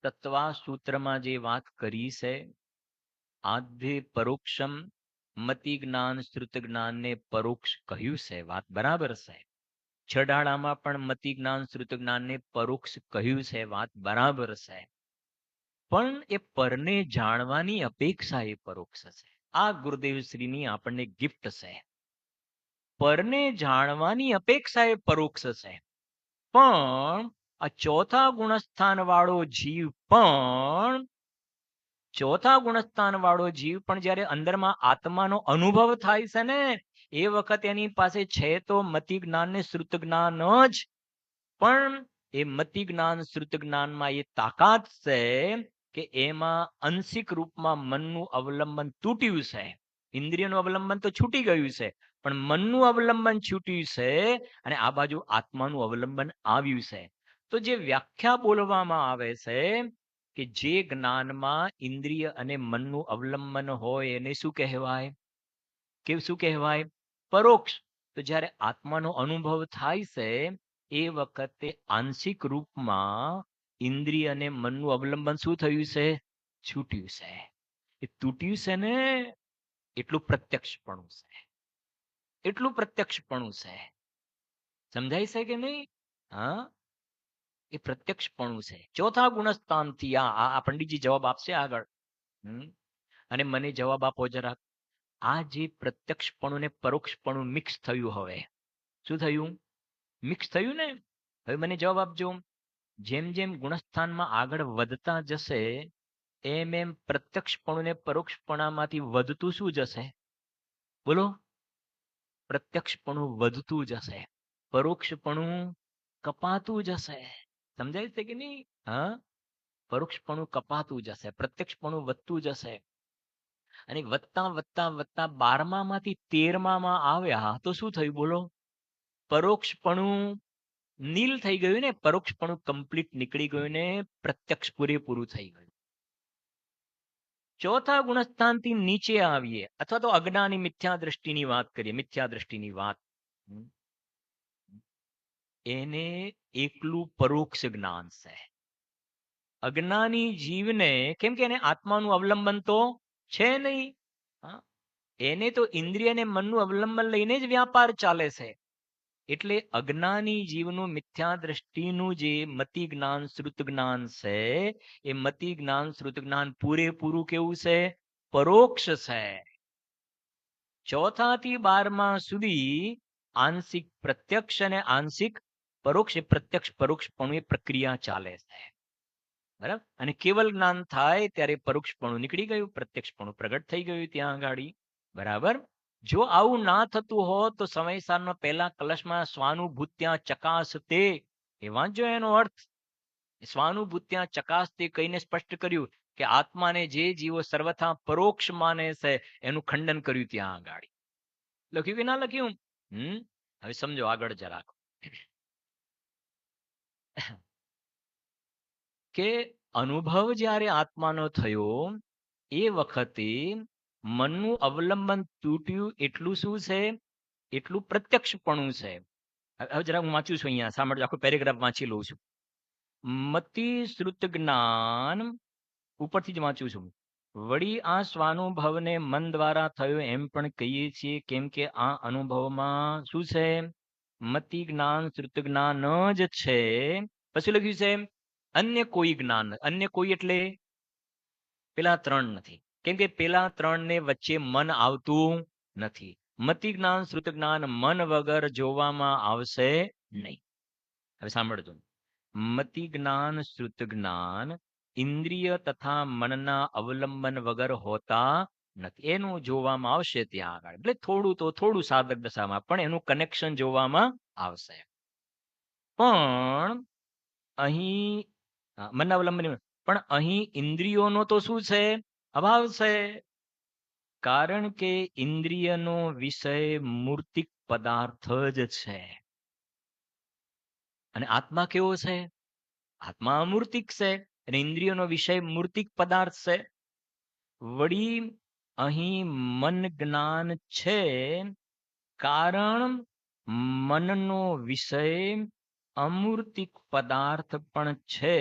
તત્વા સૂત્રમાં જે વાત કરી છે આધ્ય પરોક્ષમ, મતિ જ્ઞાન શ્રુત જ્ઞાનને પરોક્ષ કહ્યું છે, વાત બરાબર છે. છડાળામાં પણ મતિ જ્ઞાન શ્રુત જ્ઞાનને પરોક્ષ કહ્યું છે, વાત બરાબર છે. પણ એ પરને જાણવાની અપેક્ષા એ પરોક્ષ છે. આ ગુરુદેવ શ્રીની આપણને ગિફ્ટ છે. પરને જાણવાની અપેક્ષા એ પરોક્ષ છે. પણ આ ચોથા ગુણસ્થાન વાળો જીવ પણ જ્યારે અંદરમાં આત્માનો અનુભવ થાય છે ને એ વખત એની પાસે છે તો મતિ જ્ઞાન ને શ્રુત જ્ઞાન જ, પણ એ મતિ જ્ઞાન શ્રુત જ્ઞાનમાં એ તાકાત છે કે એમાં આંશિક રૂપમાં મનનું અવલંબન તૂટ્યું છે. ઇન્દ્રિયનું અવલંબન તો છૂટી ગયું છે, પણ મનનું અવલંબન છૂટ્યું છે અને આ બાજુ આત્માનું અવલંબન આવ્યું છે. તો જે વ્યાખ્યા બોલવામાં આવે છે કે જે જ્ઞાનમાં ઇન્દ્રિય અને મનનું અવલંબન હોય એને શું કહેવાય? શું કહેવાય? પરોક્ષ. તો જ્યારે આત્માનો અનુભવ થાય છે એ વખતે આંશિક રૂપમાં ઇન્દ્રિય અને મનનું અવલંબન શું થયું છે? છૂટ્યું છે. એ તૂટ્યું છે ને એટલું પ્રત્યક્ષપણું છે. એટલું પ્રત્યક્ષપણું છે. સમજાય છે કે નહીં? હા, એ પ્રત્યક્ષપણું છે. ચોથા ગુણસ્થાનથી આ પંડિતજી જવાબ આપશે આગળ. અને મને જવાબ આપો જરા. આ જે પ્રત્યક્ષપણું ને પરોક્ષપણું મિક્સ થયું, હવે શું થયું? મિક્સ થયું ને. હવે મને જવાબ આપજો. જેમ જેમ ગુણસ્થાનમાં આગળ વધતા જશે એમ એમ પ્રત્યક્ષપણું ને પરોક્ષપણામાંથી વધતું શું જશે? બોલો. પ્રત્યક્ષપણું વધતું જશે, પરોક્ષપણું કપાતું જશે. સમજાય છે કે નહીં? હા, પરોક્ષપણું કપાતું જશે, પ્રત્યક્ષપણું વધતું જશે. અને વધતા વધતા વધતા 12મામાંથી 13મામાં આવ્યા તો શું થયું? બોલો. પરોક્ષપણું નીલ થઈ ગયું ને, પરોક્ષપણું કમ્પ્લીટ નીકળી ગયું ને પ્રત્યક્ષ પૂરેપૂરું થઈ ગયું. ચોથા ગુણસ્થાનથી નીચે આવીએ અથવા તો અજ્ઞાની મિથ્યા દ્રષ્ટિની વાત કરીએ. મિથ્યા દ્રષ્ટિની વાત, એને એકલું પરોક્ષ જ્ઞાન છે. અજ્ઞાની જીવને, કેમ કે એને આત્માનું અવલંબન તો છે નહીં, એને તો ઇન્દ્રિય અને મનનું અવલંબન લઈને જ વ્યાપાર ચાલે છે. એટલે અજ્ઞાની જીવનું મિથ્યા દ્રષ્ટિનું જે મતિ જ્ઞાન શ્રુત જ્ઞાન છે, એ મતિ જ્ઞાન શ્રુત જ્ઞાન પૂરેપૂરું કેવું છે? પરોક્ષ છે. ચોથાથી 12મા સુધી આંશિક પ્રત્યક્ષ અને આંશિક પરોક્ષ, એ પ્રત્યક્ષ પરોક્ષપણું એ પ્રક્રિયા ચાલે છે. બરાબર. અને કેવલ જ્ઞાન થાય ત્યારે પરોક્ષપણું નીકળી ગયું, પ્રત્યક્ષપણું પ્રગટ થઈ ગયું ત્યાં આગળ. બરાબર. જો આવું ના થતું હોત તો સમયસારનો પહેલા કલશમાં સ્વાનુભૂત્યા ચકાસતે, એ વાંચજો એનો અર્થ. સ્વાનુભૂત્યા ચકાસતે કહીને સ્પષ્ટ કર્યું કે આત્માને જે જીવો સર્વથા પરોક્ષ માને છે એનું ખંડન કર્યું ત્યાં આગળ. લખ્યું કે ના લખ્યું? હવે સમજો આગળ જરાક. કે અનુભવ જ્યારે આત્માનો થયો એ વખતે મનનું અવલંબન તૂટ્યું, એટલું શું છે? એટલું પ્રત્યક્ષપણું છે. હવે જરા હું વાંચું છું, અહીંયા સાંભળજો, આખો પેરેગ્રાફ વાંચી લઉં છું. મતિ શ્રુત જ્ઞાન ઉપરથી જ વાંચું છું. વળી આ સ્વાનુભવને મન દ્વારા થયો એમ પણ કહીએ છીએ, કેમ કે આ અનુભવમાં શું છે? મતિ જ્ઞાન શ્રુત જ્ઞાન જ છે. પછી લખ્યું છે અન્ય કોઈ જ્ઞાન. અન્ય કોઈ એટલે પેલા ત્રણ નથી, કેમ કે પેલા ત્રણ ને વચ્ચે મન આવતું નથી. મતિ જ્ઞાન શ્રુત જ્ઞાન મન વગર જોવામાં આવશે નહીં. હવે સાંભળજો. મતિ જ્ઞાન શ્રુત જ્ઞાન ઇન્દ્રિય તથા મનના અવલંબન વગર હોતા નથી. એનું જોવામાં આવશે ત્યાં આગળ. એટલે થોડું તો થોડું સાધક દશામાં પણ એનું કનેક્શન જોવામાં આવશે. પણ અહીં મનના અવલંબન, પણ અહીં ઇન્દ્રિયોનો તો શું છે? અભાવ છે. કારણ કે ઇન્દ્રિયનો વિષય મૂર્તિક પદાર્થ જ છે. અને આત્મા કેવો છે? આત્મા અમૂર્તિક છે અને ઇન્દ્રિયોનો વિષય મૂર્તિક પદાર્થ છે. વળી અહીં મન જ્ઞાન છે, કારણ મનનો વિષય અમૂર્તિક પદાર્થ પણ છે.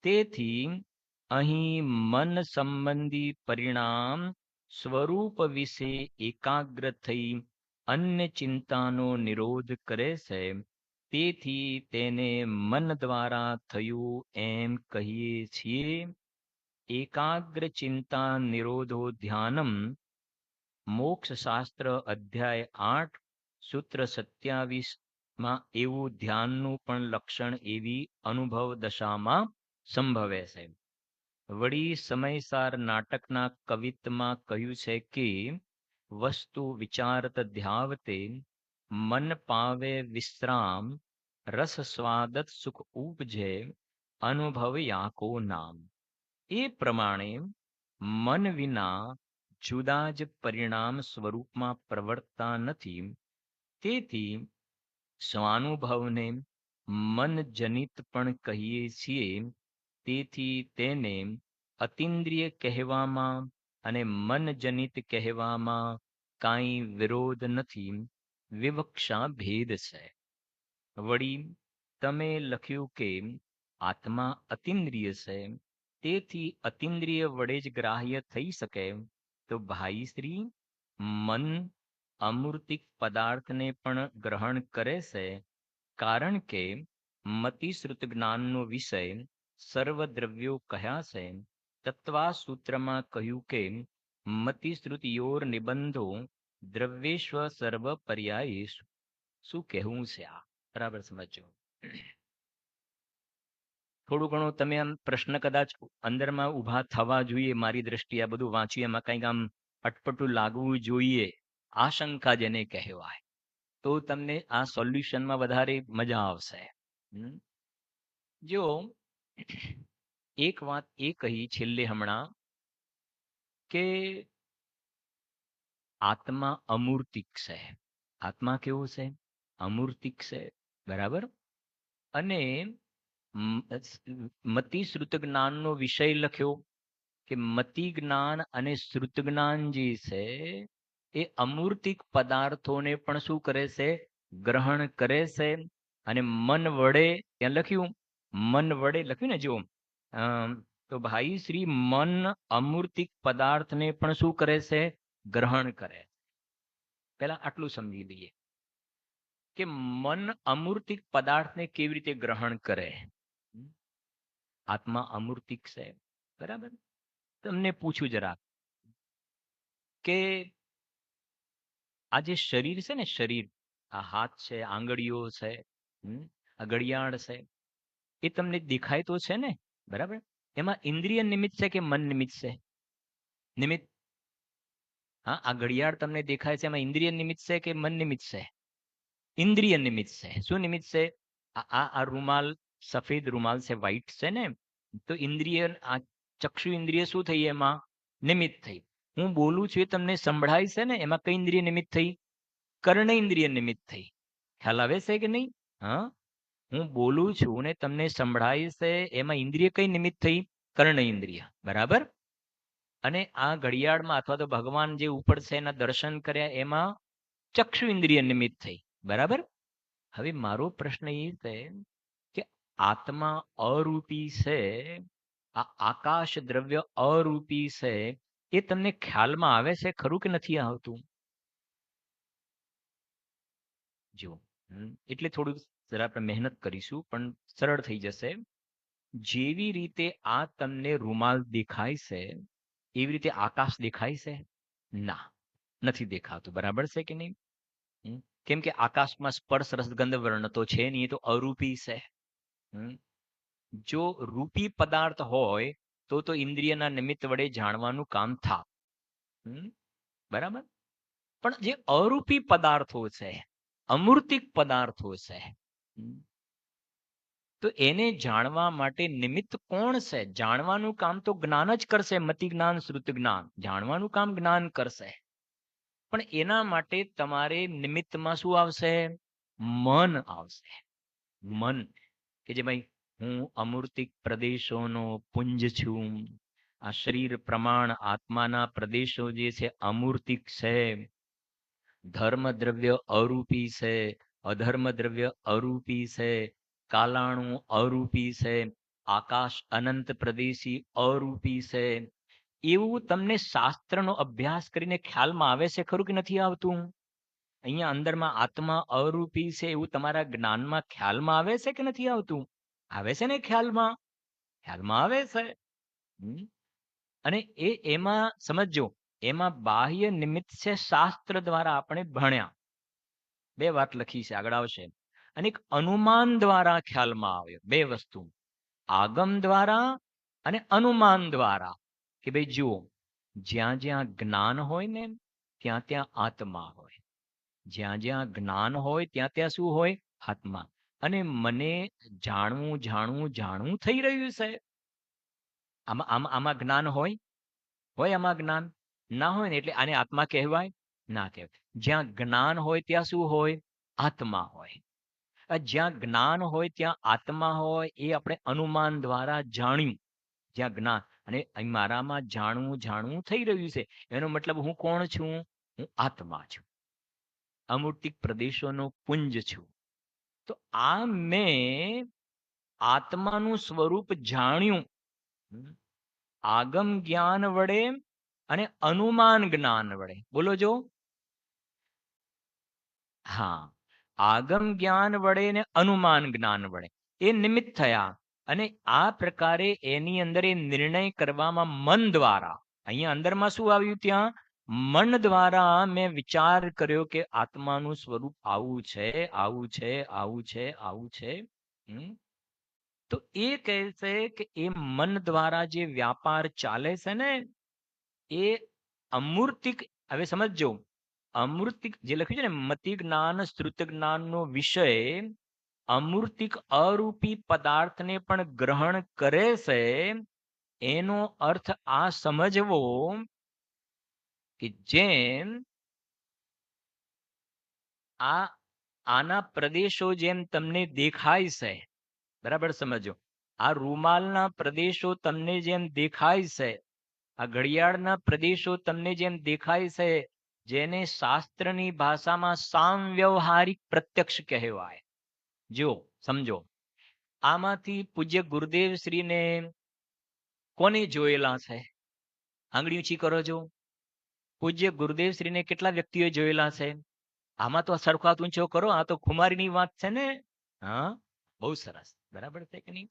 તેથી અહીં મન સંબંધી પરિણામ સ્વરૂપ વિશે એકાગ્ર થઈ અન્ય ચિંતાનો નિરોધ કરે છે. તેથી તેને મન દ્વારા થયું એમ કહીએ છીએ. એકાગ્ર ચિંતા નિરોધો ધ્યાનમ, મોક્ષ શાસ્ત્ર અધ્યાય 8 સૂત્ર 27માં એવું ધ્યાનનું પણ લક્ષણ એવી અનુભવ દશામાં સંભવે છે. વળી સમયસાર નાટકના કવિત્વમાં કહ્યું છે કે વસ્તુ વિચારત ધ્યાવતે મન પાવે વિશ્રામ, રસ સ્વાદત સુખ ઉપજે અનુભવ યાકો નામ. એ પ્રમાણે મન વિના જુદા જ પરિણામ સ્વરૂપમાં પ્રવર્તતા નથી. તેથી સ્વાનુભવને મનજનિત પણ કહીએ છીએ. તેથી તેને અતિન્દ્રિય કહેવામાં અને મનજનિત કહેવામાં કાંઈ વિરોધ નથી, વિવક્ષા ભેદ છે. વળી તમે લખ્યું કે આત્મા અતિન્દ્રિય છે, તેથી અતિન્દ્રિય વડે જ ગ્રાહ્ય થઈ શકે. તો ભાઈ શ્રી મન અમૂર્તિક પદાર્થને પણ ગ્રહણ કરે છે, કારણ કે મતિશ્રુત જ્ઞાનનો વિષય સર્વ દ્રવ્યો કયા છે. તત્વા સૂત્રમાં કહ્યું કે મતિશ્રુત યોર નિબંધો દ્રવ્યેશ્વ સર્વ પર્યાયેષુ. શું કહેવું છે આ? બરાબર સમજો. થોડું ઘણું તમે આમ પ્રશ્ન કદાચ અંદરમાં ઊભા થવા જોઈએ. મારી દ્રષ્ટિએ આ બધું વાંચ્યું એમાં કંઈક આમ અટપટું લાગવું જોઈએ. આશંકા જેને કહેવાય, તો તમને આ સોલ્યુશનમાં વધારે મજા આવશે. જો એક વાત એ કહી છેલ્લે હમણાં કે આત્મા અમૂર્તિક છે. આત્મા કેવો છે? અમૂર્તિક છે. બરાબર. અને મતિ શ્રુત જ્ઞાનનો વિષય લખ્યો કે મતિ જ્ઞાન અને શ્રુત જ્ઞાન જે છે એ અમૂર્તિક પદાર્થોને પણ શું કરે છે? ગ્રહણ કરે છે. અને મન વડે, ત્યાં લખ્યું મન વડે લખ્યું ને, જો તો ભાઈ શ્રી મન અમૂર્તિક પદાર્થને પણ શું કરે છે? ગ્રહણ કરે. પહેલા આટલું સમજી લઈએ કે મન અમૂર્તિક પદાર્થને કેવી રીતે ગ્રહણ કરે. આત્મા અમૂર્તિક છે, બરાબર. તમને પૂછું જરા કે આ જે શરીર છે ને, શરીર, આ હાથ છે, આંગળીઓ છે, આ ઘડિયાળ છે, એ તમને દેખાય તો છે ને, બરાબર. એમાં ઇન્દ્રિય નિમિત્ત છે કે મન નિમિત્ત છે? નિમિત્ત. હા, આ ઘડિયાળ તમને દેખાય છે, એમાં ઇન્દ્રિય નિમિત્ત છે કે મન નિમિત્ત છે? ઇન્દ્રિય નિમિત્ત છે. શું નિમિત્ત છે? આ રૂમાલ, સફેદ રૂમાલ છે, વ્હાઈટ છે ને, તો ઇન્દ્રિય, આ ચક્ષુ ઇન્દ્રિય શું થઈ? એમાં નિમિત્ત થઈ. હું બોલું છું એ તમને સંભળાય છે ને, એમાં કઈ ઇન્દ્રિય નિમિત્ત થઈ? કર્ણ ઇન્દ્રિય નિમિત્ત થઈ. ખ્યાલ આવે છે કે નહીં? હા, હું બોલું છું ને તમને સંભળાય છે, એમાં ઇન્દ્રિય કઈ નિમિત્ત થઈ? કર્ણ ઇન્દ્રિય, બરાબર. અને આ ઘડિયાળમાં અથવા તો ભગવાન જે ઉપર છે એના દર્શન કર્યા, એમાં ચક્ષુ ઇન્દ્રિય નિમિત્ત થઈ, બરાબર. હવે મારો પ્રશ્ન એ છે કે આત્મા અરૂપી છે, આ આકાશ દ્રવ્ય અરૂપી છે, એ તમને ખ્યાલમાં આવે છે ખરું કે નથી આવતું? જો એટલે થોડુંક જરા આપણે મહેનત કરીશું, પણ સરળ થઈ જશે. જેવી રીતે આ તમને રૂમાલ દેખાય છે, એવી રીતે આકાશ દેખાય છે? ના, નથી દેખાતું, બરાબર છે કે નહીં? કેમ કે આકાશમાં સ્પર્શ રસગંધ વર્ણ તો છે નહીં, એ તો અરૂપી છે. જો રૂપી પદાર્થ હોય તો ઇન્દ્રિયના નિમિત્ત વડે જાણવાનું કામ થાય, બરાબર. પણ જે અરૂપી પદાર્થો છે, અમૂર્તિક પદાર્થો છે, તો એને જાણવા માટે નિમિત્ત કોણ છે? જાણવાનું કામ તો જ્ઞાન જ કરશે, મતિ જ્ઞાન, શ્રુત જ્ઞાન. જાણવાનું કામ જ્ઞાન કરશે, પણ એના માટે તમારે નિમિત્તમાં શું આવશે? મન આવશે. મન કે જે ભાઈ હું અમૂર્તિક પ્રદેશોનો પુંજ છું. આ શરીર પ્રમાણ આત્માના પ્રદેશો જે છે અમૂર્તિક છે. ધર્મ દ્રવ્ય અરૂપી છે, અધર્મ દ્રવ્ય અરૂપી છે, કાલાણું અરૂપી છે, આકાશ અનંત પ્રદેશી અરૂપી છે. એવું તમને શાસ્ત્રનો અભ્યાસ કરીને ખ્યાલમાં આવે છે ખરું કે નથી આવતું? અહીંયા અંદરમાં આત્મા અરૂપી છે એવું તમારા જ્ઞાનમાં ખ્યાલમાં આવે છે કે નથી આવતું? આવે છે ને ખ્યાલમાં? ખ્યાલમાં આવે છે. અને એમાં સમજો, એમાં બાહ્ય નિમિત્ત છે, શાસ્ત્ર દ્વારા આપણે ભણ્યા. બે વાત લખી છે, આગળ આવશે. અને એક અનુમાન દ્વારા ખ્યાલમાં આવ્યો. બે વસ્તુ, આગમ દ્વારા અને અનુમાન દ્વારા. કે ભાઈ જુઓ, જ્યાં જ્યાં જ્ઞાન હોય ને, ત્યાં ત્યાં આત્મા હોય. જ્યાં જ્યાં જ્ઞાન હોય ત્યાં ત્યાં શું હોય? આત્મા. અને મને જાણવું જાણવું જાણવું થઈ રહ્યું છે. આમાં જ્ઞાન હોય આમાં જ્ઞાન ના હોય ને, એટલે આને આત્મા કહેવાય? ના કહેવાય. જ્યાં જ્ઞાન હોય ત્યાં શું હોય? આત્મા હોય. જ્યાં જ્ઞાન હોય ત્યાં આત્મા હોય, એ આપણે અનુમાન દ્વારા જાણ્યું. જ્યાં જ્ઞાન, અને મારામાં જાણવું જાણવું થઈ રહ્યું છે, એનો મતલબ હું કોણ છું? હું આત્મા છું, અમૂર્તિક પ્રદેશોનો પુંજ છું. તો આ મેં આત્માનું સ્વરૂપ જાણ્યું આગમ જ્ઞાન વડે અને અનુમાન જ્ઞાન વડે. બોલો જો. હા, આગમ જ્ઞાન વડે ને અનુમાન જ્ઞાન વડે એ નિમિત્ત થયા. અને આ પ્રકારે એની અંદર એ નિર્ણય કરવામાં મન દ્વારા, અહીંયા અંદરમાં શું આવ્યું? ત્યાં મન દ્વારા મેં વિચાર કર્યો કે આત્માનું સ્વરૂપ આવું છે, આવું છે, આવું છે, આવું છે. તો એ કહે છે કે એ મન દ્વારા જે વ્યાપાર ચાલે છે ને, એ અમૂર્તિક. હવે સમજો, અમૂર્તિક જે લખ્યું છે ને, મતિ જ્ઞાન શ્રુત જ્ઞાનનો વિષય અમૂર્તિક અરૂપી પદાર્થને પણ ગ્રહણ કરે છે. એનો અર્થ આ સમજવો કે જેમ આના પ્રદેશો જેમ તમને દેખાય છે, બરાબર સમજો, આ રૂમાલના પ્રદેશો તમને જેમ દેખાય છે, આ ઘડિયાળના પ્રદેશો તમને જેમ દેખાય છે, જેને શાસ્ત્રની ભાષામાં સામવ્યવહારિક પ્રત્યક્ષ કહેવાય. જો સમજો, આમાંથી પૂજ્ય ગુરુદેવ શ્રીને કોને જોયેલા છે? આંગળી ઊંચી કરો જો. પૂજ્ય ગુરુદેવ શ્રીને કેટલા વ્યક્તિઓ જોયેલા છે? આમાં તો સરખો હાથ ઊંચો કરો, આ તો ખુમારીની વાત છે ને. હા, બહુ સરસ. બરાબર છે કે નહીં?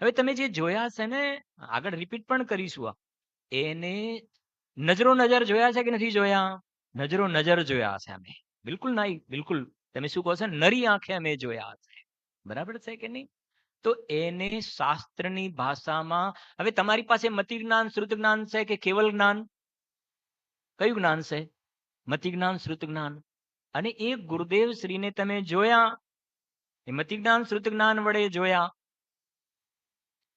હવે તમે જે જોયા છે ને, આગળ રિપીટ પણ કરીશું આ, એને નજરો નજર જોયા છે કે નથી જોયા? નજરો નજર જોયા છે અમે. બિલકુલ નહીં, બિલકુલ. તમે શું કહો છો? નરી આંખે અમે જોયા છે. બરાબર છે કે નહીં? તો એને શાસ્ત્રની ભાષામાં, હવે તમારી પાસે મતિ જ્ઞાન, શ્રુત જ્ઞાન છે કે કેવલ જ્ઞાન? કયું જ્ઞાન છે? મતિ જ્ઞાન, શ્રુત જ્ઞાન. અને એ ગુરુદેવ શ્રીને તમે જોયા, એ મતિ જ્ઞાન, શ્રુત જ્ઞાન વડે જોયા,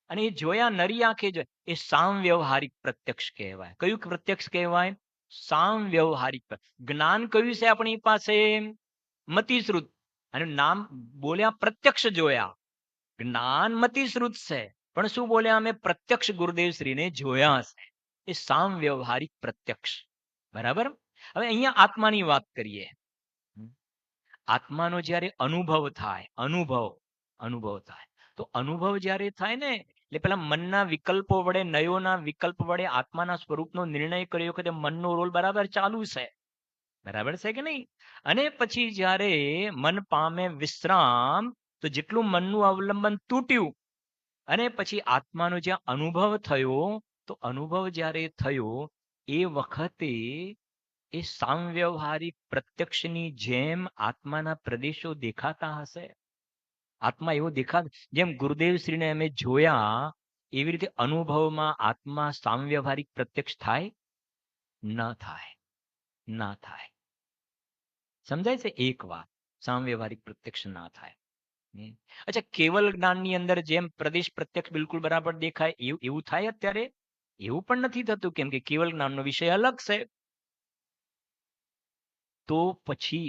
અને એ જોયા નરી આંખે જોયા, એ સામ વ્યવહારિક પ્રત્યક્ષ કહેવાય. કયું પ્રત્યક્ષ કહેવાય? સામ વ્યવહારિક. જ્ઞાન કયું છે આપણી પાસે? મતિશ્રુત. અને નામ બોલ્યા પ્રત્યક્ષ જોયા. જ્ઞાન મતિશ્રુત છે, પણ શું બોલ્યા અમે? પ્રત્યક્ષ ગુરુદેવ શ્રીને જોયા છે. એ સામ વ્યવહારિક પ્રત્યક્ષ. બરાબર. હવે અહીંયા આત્માની વાત કરીએ. આત્માનો જ્યારે અનુભવ થાય, અનુભવ થાય, તો અનુભવ જ્યારે થાય ને, એટલે પેલા મનના વિકલ્પો વડે, નયોના વિકલ્પ વડે આત્માના સ્વરૂપનો નિર્ણય કર્યો કે મનનો રોલ બરાબર ચાલુ છે. બરાબર છે કે નહીં? અને પછી જ્યારે મન પામે વિશ્રામ, તો જેટલું મનનું અવલંબન તૂટ્યું, અને પછી આત્માનો જ્યાં અનુભવ થયો, તો અનુભવ જ્યારે થયો એ વખતે એ સામવ્યવહારિક પ્રત્યક્ષની જેમ આત્માના પ્રદેશો દેખાતા હશે. આત્મા એવો જેમ ગુરુદેવ શ્રીને અમે જોયા, એવી રીતે અનુભવમાં આત્મા સામવ્યવહારિક પ્રત્યક્ષ થાય? ન થાય, ના થાય. સમજાય છે? એક વાત, સામવ્યવહારિક પ્રત્યક્ષ ના થાય. અચ્છા, કેવલ જ્ઞાનની અંદર જેમ પ્રદેશ પ્રત્યક્ષ બિલકુલ બરાબર દેખાય, એવું થાય અત્યારે? એવું પણ નથી થતું, કેમ કે કેવલ જ્ઞાનનો વિષય અલગ છે. તો પછી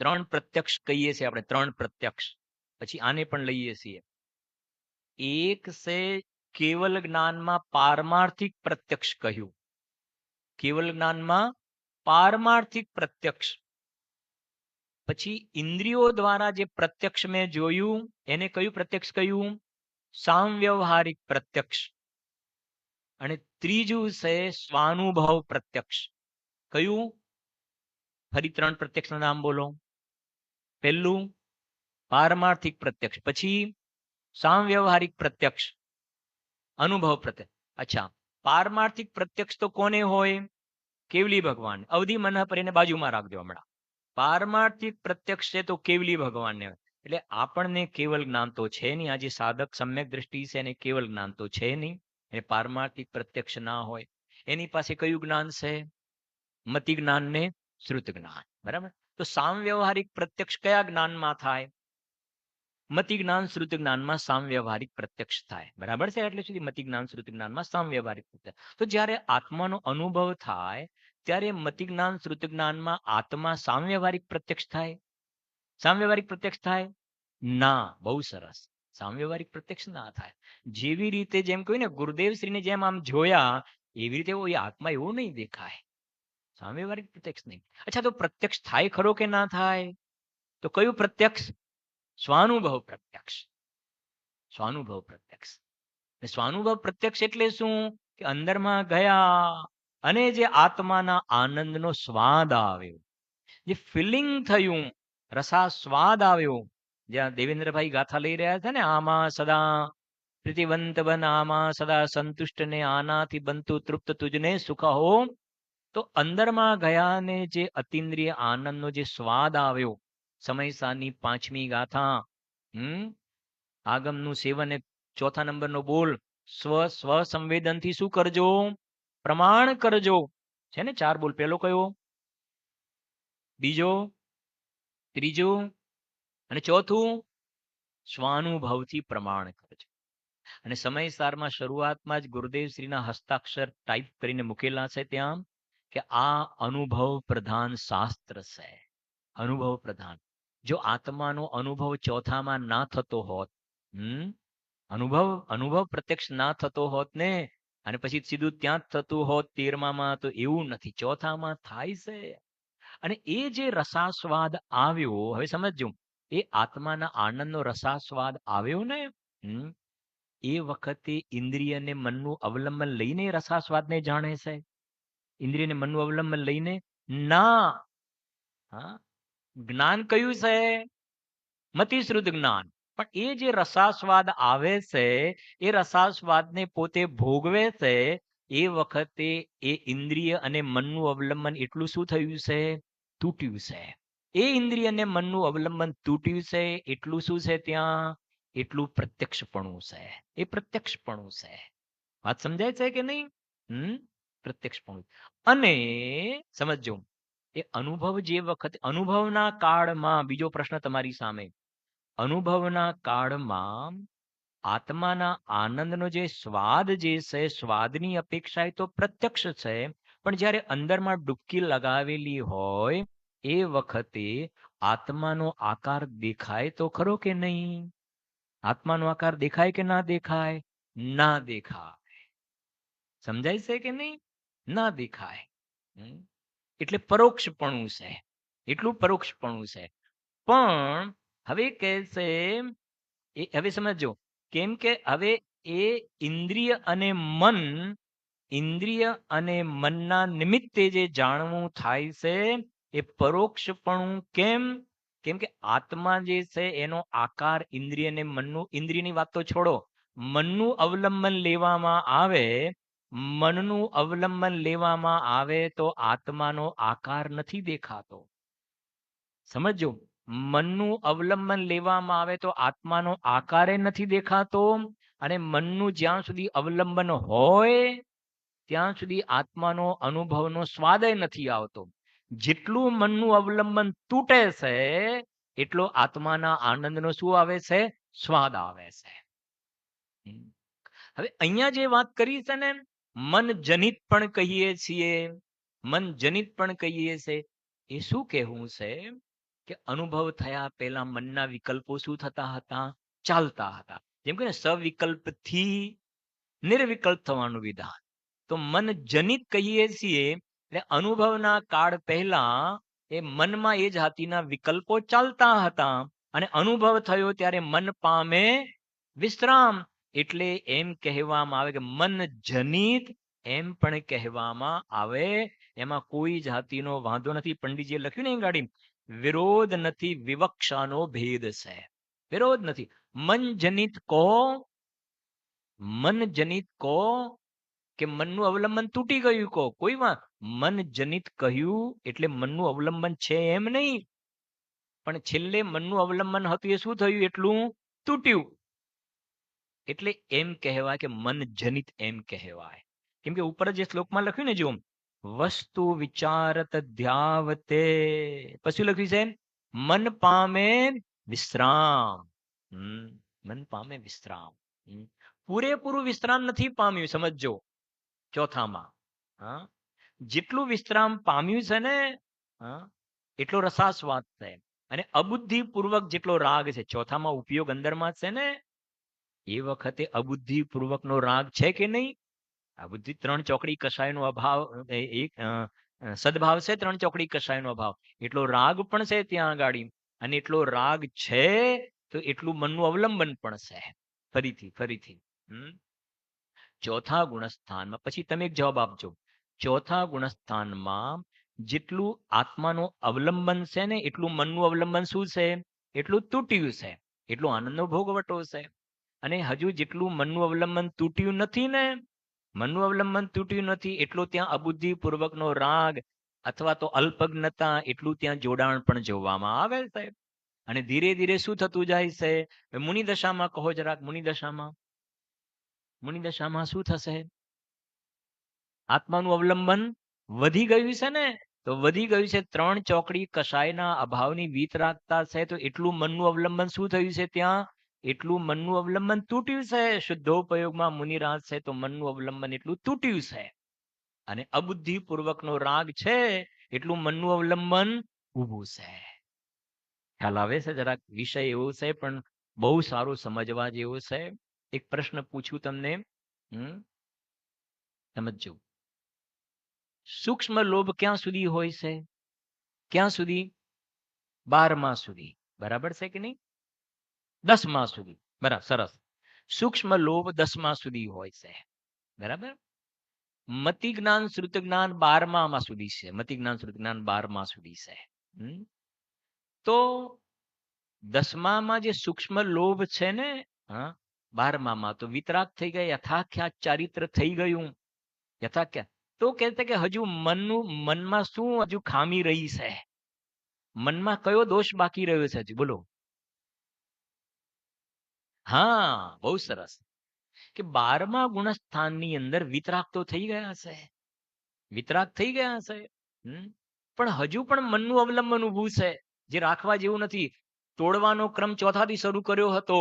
ત્રણ પ્રત્યક્ષ કહીએ છીએ આપણે, ત્રણ પ્રત્યક્ષ. પછી આને પણ લઈએ છીએ. એક છે કેવલ જ્ઞાનમાં પારમાર્થિક પ્રત્યક્ષ કહ્યું. કેવલ જ્ઞાનમાં પારમાર્થિક પ્રત્યક્ષ. પછી ઇન્દ્રિયો દ્વારા જે પ્રત્યક્ષ મેં જોયું, એને કયું પ્રત્યક્ષ કહ્યું? સામવ્યવહારિક પ્રત્યક્ષ. અને ત્રીજું છે સ્વાનુભવ પ્રત્યક્ષ. કયું? ફરી ત્રણ પ્રત્યક્ષના નામ બોલો. પહેલું પારમાર્થિક પ્રત્યક્ષ, પછી સામવ્યવહારિક પ્રત્યક્ષ, અનુભવ પ્રત્યક્ષ. અચ્છા, પારમાર્થિક પ્રત્યક્ષ તો કોને હોય? કેવલી ભગવાન. અવધિ મન પર એને બાજુમાં રાખજો હમણાં. પારમાર્થિક પ્રત્યક્ષ છે તો કેવલી ભગવાનને. એટલે આપણને કેવલ જ્ઞાન તો છે નહીં. આજે સાધક સમ્યક દ્રષ્ટિ છે, એને કેવલ જ્ઞાન તો છે નહીં. એ પારમાર્થિક પ્રત્યક્ષ ના હોય. એની પાસે કયું જ્ઞાન છે? મતિ જ્ઞાન ને શ્રુત જ્ઞાન. બરાબર. તો સામવ્યવહારિક પ્રત્યક્ષ કયા જ્ઞાનમાં થાય? મતિ જ્ઞાન શ્રુત જ્ઞાનમાં સામવ્યવહારિક પ્રત્યક્ષ થાય. બરાબર છે? એટલે સુધી મતિ જ્ઞાન શ્રુત જ્ઞાનમાં સામવ્યવહારિક પ્રત્યક્ષ. તો જ્યારે આત્માનો અનુભવ થાય, ત્યારે મતિ જ્ઞાન શ્રુત જ્ઞાનમાં આત્મા સામવ્યવહારિક પ્રત્યક્ષ થાય? સામવ્યવહારિક પ્રત્યક્ષ થાય? ના. બહુ સરસ. સામવ્યવહારિક પ્રત્યક્ષ ના થાય. જેવી રીતે જેમ કહ્યું ને, ગુરુદેવ શ્રીને જેમ આમ જોયા, એવી રીતે એ આત્મા એવો નહીં દેખાય. સામવ્યવહારિક પ્રત્યક્ષ નહીં. અચ્છા, તો પ્રત્યક્ષ થાય ખરો કે ના થાય? તો કયું પ્રત્યક્ષ? સ્વાનુભવ પ્રત્યક્ષ. સ્વાનુભવ પ્રત્યક્ષ. સ્વાનુભવ પ્રત્યક્ષ એટલે શું? કે અંદરમાં ગયા અને જે આત્માના આનંદનો સ્વાદ આવ્યો, જે ફિલિંગ થયું, રસાસ્વાદ આવ્યો. જ્યાં દેવેન્દ્રભાઈ ગાથા લઈ રહ્યા છે ને, આમાં સદા પ્રીતિવંત બન, આમાં સદા સંતુષ્ટ ને, આનાથી બનતું તૃપ્ત તુજને સુખ હો. તો અંદરમાં ગયા ને જે અતિન્દ્રિય આનંદનો જે સ્વાદ આવ્યો, સમયસાની પાંચમી ગાથા, આગમનું સેવન, એ ચોથા નંબરનો બોલ, સ્વ સંવેદનથી શું કરજો? પ્રમાણ કરજો. છે ને 4 બોલ. પહેલો કયો? બીજો, ત્રીજો અને ચોથું સ્વાનુભવથી પ્રમાણ કરજો. અને સમયસારમાં શરૂઆતમાં જ ગુરુદેવ શ્રીના હસ્તાક્ષર ટાઈપ કરીને મૂકેલા છે ત્યાં, કે આ અનુભવ પ્રધાન શાસ્ત્ર છે. અનુભવ પ્રધાન. જો આત્માનો અનુભવ ચોથામાં ના થતો હોત, અનુભવ પ્રત્યક્ષ ના થતો હોત ને, અને પછી સીધું ત્યાં જ થતું હોત 13માં, તો એવું નથી, ચોથામાં થાય છે. અને એ જે રસાસ્વાદ આવ્યો, હવે સમજજો, એ આત્માના આનંદનો રસાસ્વાદ આવ્યો ને, એ વખતે ઇન્દ્રિય અને મનનું અવલંબન લઈને રસાસ્વાદને જાણે છે. ઇન્દ્રિય ને મનનું અવલંબન લઈને ના. હા, જ્ઞાન કયું છે? મતિશ્રુદ્ધ જ્ઞાન. પણ એ જે રસાસ્વાદ આવે છે એ રસાસ્વાદને પોતે ભોગવે છે એ વખતે એ ઇન્દ્રિય અને મનનું અવલંબન એટલું શું થયું છે? તૂટ્યું છે. એ ઇન્દ્રિય અને મનનું અવલંબન તૂટ્યું છે એટલું શું છે ત્યાં? એટલું પ્રત્યક્ષપણું છે. એ પ્રત્યક્ષપણું છે. વાત સમજાય છે કે નહીં? પ્રત્યક્ષપણું. અને સમજો, એ અનુભવ જે વખતે અનુભવના કાળમાં, બીજો પ્રશ્ન તમારી સામે, અનુભવના કાળમાં આત્માના આનંદનો જે સ્વાદ જે છે, સ્વાદની અપેક્ષા તો પ્રત્યક્ષ છે, પણ જ્યારે અંદરમાં ડૂબકી લગાવેલી હોય એ વખતે આત્માનો આકાર દેખાય તો ખરો કે નહીં? આત્માનો આકાર દેખાય કે ના દેખાય? ના દેખાય. સમજાય છે કે નહીં? ના દેખાય. એટલે પરોક્ષપણું છે. એટલું પરોક્ષપણું છે. પણ હવે કહે છે, એ હવે સમજો, કેમ કે હવે એ ઇન્દ્રિય અને મન, ઇન્દ્રિય અને મનના નિમિત્તે જે જાણવું થાય છે એ પરોક્ષપણું. કેમ? કેમ કે આત્મા જે છે એનો આકાર ઇન્દ્રિય અને મનનું, ઇન્દ્રિયની વાત તો છોડો, મનનું અવલંબન લેવામાં આવે, મનનું અવલંબન લેવામાં આવે તો આત્માનો આકાર નથી દેખાતો. સમજો, મનનું અવલંબન લેવામાં આવે તો આત્માનો આકારે નથી દેખાતો, અને મનનું જ્યાં સુધી અવલંબન હોય ત્યાં સુધી આત્માનો અનુભવનો સ્વાદ નથી આવતો. જેટલું મનનું અવલંબન તૂટે છે એટલો આત્માના આનંદનો શું આવે છે? સ્વાદ આવે છે. હવે અહીંયા જે વાત કરી છે ને, મન જનિત પણ કહીએ છીએ, મન જનિત પણ કહીએ છીએ, એ શું કહેવું છે કે અનુભવ થયા પહેલા મનના વિકલ્પો શું થતા હતા? ચાલતા હતા. જેમ કે સવિકલ્પથી નિર્વિકલ્પ થવાનું વિધાન. તો મન જનિત કહીએ છીએ એટલે અનુભવના કાળ પહેલા એ મનમાં એ જાતિના વિકલ્પો ચાલતા હતા, અને અનુભવ થયો ત્યારે મન પામે વિશ્રામ. એટલે એમ કહેવામાં આવે કે મન જનિત એમ પણ કહેવામાં આવે. એમાં કોઈ જાતિનો વાંધો નથી. પંડિતજીએ લખ્યું ને ગાડી, વિરોધ નથી, વિવક્ષાનો ભેદ છે. વિરોધ નથી. મન જનિત કહો, મન જનિત કહો કે મનનું અવલંબન તૂટી ગયું કહો, કોઈ વાત. મન જનિત કહ્યું એટલે મનનું અવલંબન છે એમ નહીં, પણ છેલ્લે મનનું અવલંબન હતું એ શું થયું? એટલું તૂટ્યું. એટલે એમ કહેવાય કે મન જનિત એમ કહેવાય. કેમ કે ઉપર જે શ્લોકમાં લખ્યું ને, જો વસ્તુ વિચારત ધ્યાવતે, પછી લખ્યું છે મન પામે વિશ્રામ. મન પામે વિશ્રામ. પૂરેપૂરું વિશ્રામ નથી પામ્યું. સમજો, ચોથામાં જેટલું વિશ્રામ પામ્યું છે ને એટલો રસાસ્વાદ છે, અને અબુદ્ધિપૂર્વક જેટલો રાગ છે, ચોથામાં ઉપયોગ અંદરમાં છે ને, એ વખતે અબુદ્ધિપૂર્વકનો રાગ છે કે નહીં? આ બુદ્ધિ ત્રણ ચોકડી કષાયનો અભાવ, એક સદભાવ છે, ત્રણ ચોકડી કષાયનો અભાવ, એટલો રાગ પણ છે ત્યાં આગાડી. અને એટલો રાગ છે તો એટલું મનનું અવલંબન પણ છે. ફરીથી ચોથા ગુણસ્થાનમાં, પછી તમે એક જવાબ આપજો. ચોથા ગુણસ્થાનમાં જેટલું આત્માનું અવલંબન છે ને એટલું મનનું અવલંબન શું છે? એટલું તૂટ્યું છે. એટલું આનંદનો ભોગવટો છે. અને હજુ જેટલું મનનું અવલંબન તૂટ્યું નથી ને, મનનું અવલંબન તૂટ્યું નથી એટલો ત્યાં અબુદ્ધિપૂર્વકનો રાગ અથવા તો અલ્પજ્ઞતા એટલું ત્યાં જોડાણ પણ જોવામાં આવે છે. અને ધીરે ધીરે શું થતું જાય છે? મુનિદશામાં કહો જરાક. મુનિદશામાં શું થશે? આત્માનું અવલંબન વધી ગયું છે ને, તો વધી ગયું છે. ત્રણ ચોકડી કષાયના અભાવની વીતરાગતા છે, તો એટલું મનનું અવલંબન શું થયું છે ત્યાં? એટલું મનનું અવલંબન તૂટ્યું છે. શુદ્ધોપયોગમાં મુનિરાજ છે તો મનનું અવલંબન એટલું તૂટ્યું છે. અને અબુદ્ધિપૂર્વકનો રાગ છે એટલું મનનું અવલંબન ઊભું છે. ખ્યાલ આવે છે? જરાક વિષય એવો છે પણ બહુ સારું સમજવા જેવો છે. એક પ્રશ્ન પૂછું તમને, સમજો. સૂક્ષ્મ લોભ ક્યાં સુધી હોય છે? ક્યાં સુધી? 12મા સુધી. બરાબર છે કે નહીં? 10મા સુધી. બરાબર, સરસ. સૂક્ષ્મ લોભ 10મા સુધી હોય છે. બરાબર. મતિ જ્ઞાન શ્રુત જ્ઞાન 12મા સુધી છે. મતિ જ્ઞાન શ્રુત જ્ઞાન 12મા સુધી છે. તો 10મામાં જે સૂક્ષ્મ લોભ છે ને, હા, 12મામાં તો વિતરાગ થઈ ગયા, યથાખ્યાત ચારિત્ર થઈ ગયું. યથાખ્યાત તો કહેતે કે હજુ મનમાં શું હજુ ખામી રહી છે, મનમાં કયો દોષ બાકી રહ્યો છે હજી, બોલો. હા, બહુ સરસ. કે 12મા ગુણસ્થાનની અંદર વિતરાગ તો થઈ ગયા છે, વિતરાગ થઈ ગયા છે. પણ હજુ પણ મનનું અવલંબન ઊભું છે, જે રાખવા જેવું નથી. તોડવાનો ક્રમ ચોથાથી શરૂ કર્યો હતો,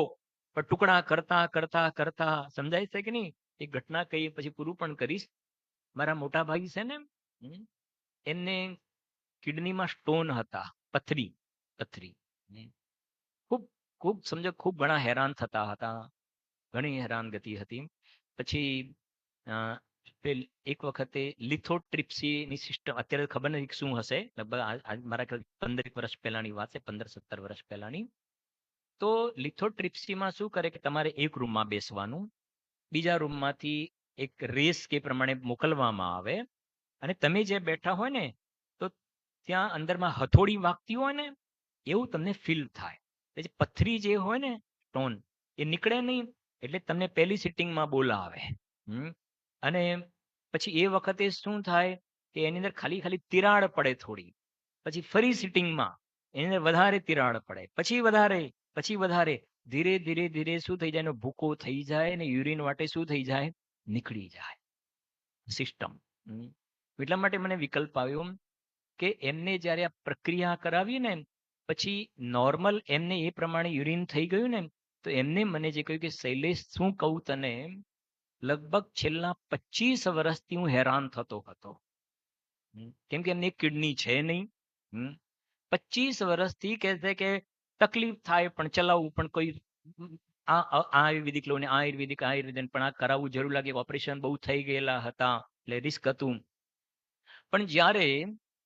પણ ટુકડા કરતા કરતા કરતા, સમજાય છે કે નહીં? એક ઘટના કહી પછી પૂરું પણ કરીશ. મારા મોટા ભાઈ છે ને, એમને કિડનીમાં સ્ટોન હતા, પથરી. પથરી ખૂબ ખૂબ સમજો, ખૂબ ઘણા હેરાન થતા હતા, ઘણી હેરાનગતિ હતી. પછી એક વખતે લિથોટ્રિપ્સીની સિસ્ટમ, અત્યારે ખબર નથી શું હશે, લગભગ મારા ખ્યાલ 15 વર્ષ પહેલાની વાત છે, 15-17 વર્ષ પહેલાની. તો લિથોટ્રિપ્સીમાં શું કરે કે તમારે એક રૂમમાં બેસવાનું, બીજા રૂમમાંથી એક રેસ કે પ્રમાણે મોકલવામાં આવે, અને તમે જે બેઠા હોય ને, તો ત્યાં અંદરમાં હથોડી વાગતી હોય ને એવું તમને ફીલ થાય. એટલે પથરી જે હોય ને, સ્ટોન એ નીકળે નહીં, એટલે તમને પહેલી સિટિંગમાં બોલાવે. અને પછી એ વખતે શું થાય કે એની અંદર ખાલી ખાલી તિરાડ પડે થોડી, પછી ફરી સિટિંગમાં એની અંદર વધારે તિરાડ પડે, પછી વધારે, ધીરે ધીરે ધીરે શું થઈ જાય, એનો ભૂકો થઈ જાય ને યુરિન વાટે શું થઈ જાય, નીકળી જાય સિસ્ટમ. એટલા માટે મને વિકલ્પ આવ્યો કે એમને જ્યારે આ પ્રક્રિયા કરાવી ને પછી નોર્મલ એમને એ પ્રમાણે યુરિન થઈ ગયું ને, તો એમને મને જે કહ્યું કે શૈલેષ, શું કહું તને, લગભગ છેલ્લા 25 વર્ષથી હું હેરાન થતો હતો. કેમ કે એમને કિડની છે નહીં. 25 વર્ષથી કહે છે કે તકલીફ થાય પણ ચલાવવું, પણ કોઈ આયુર્વેદિક લો ને આયુર્વેદિક પણ આ કરાવવું જરૂર લાગે, ઓપરેશન બહુ થઈ ગયેલા હતા એટલે રિસ્ક હતું. પણ જ્યારે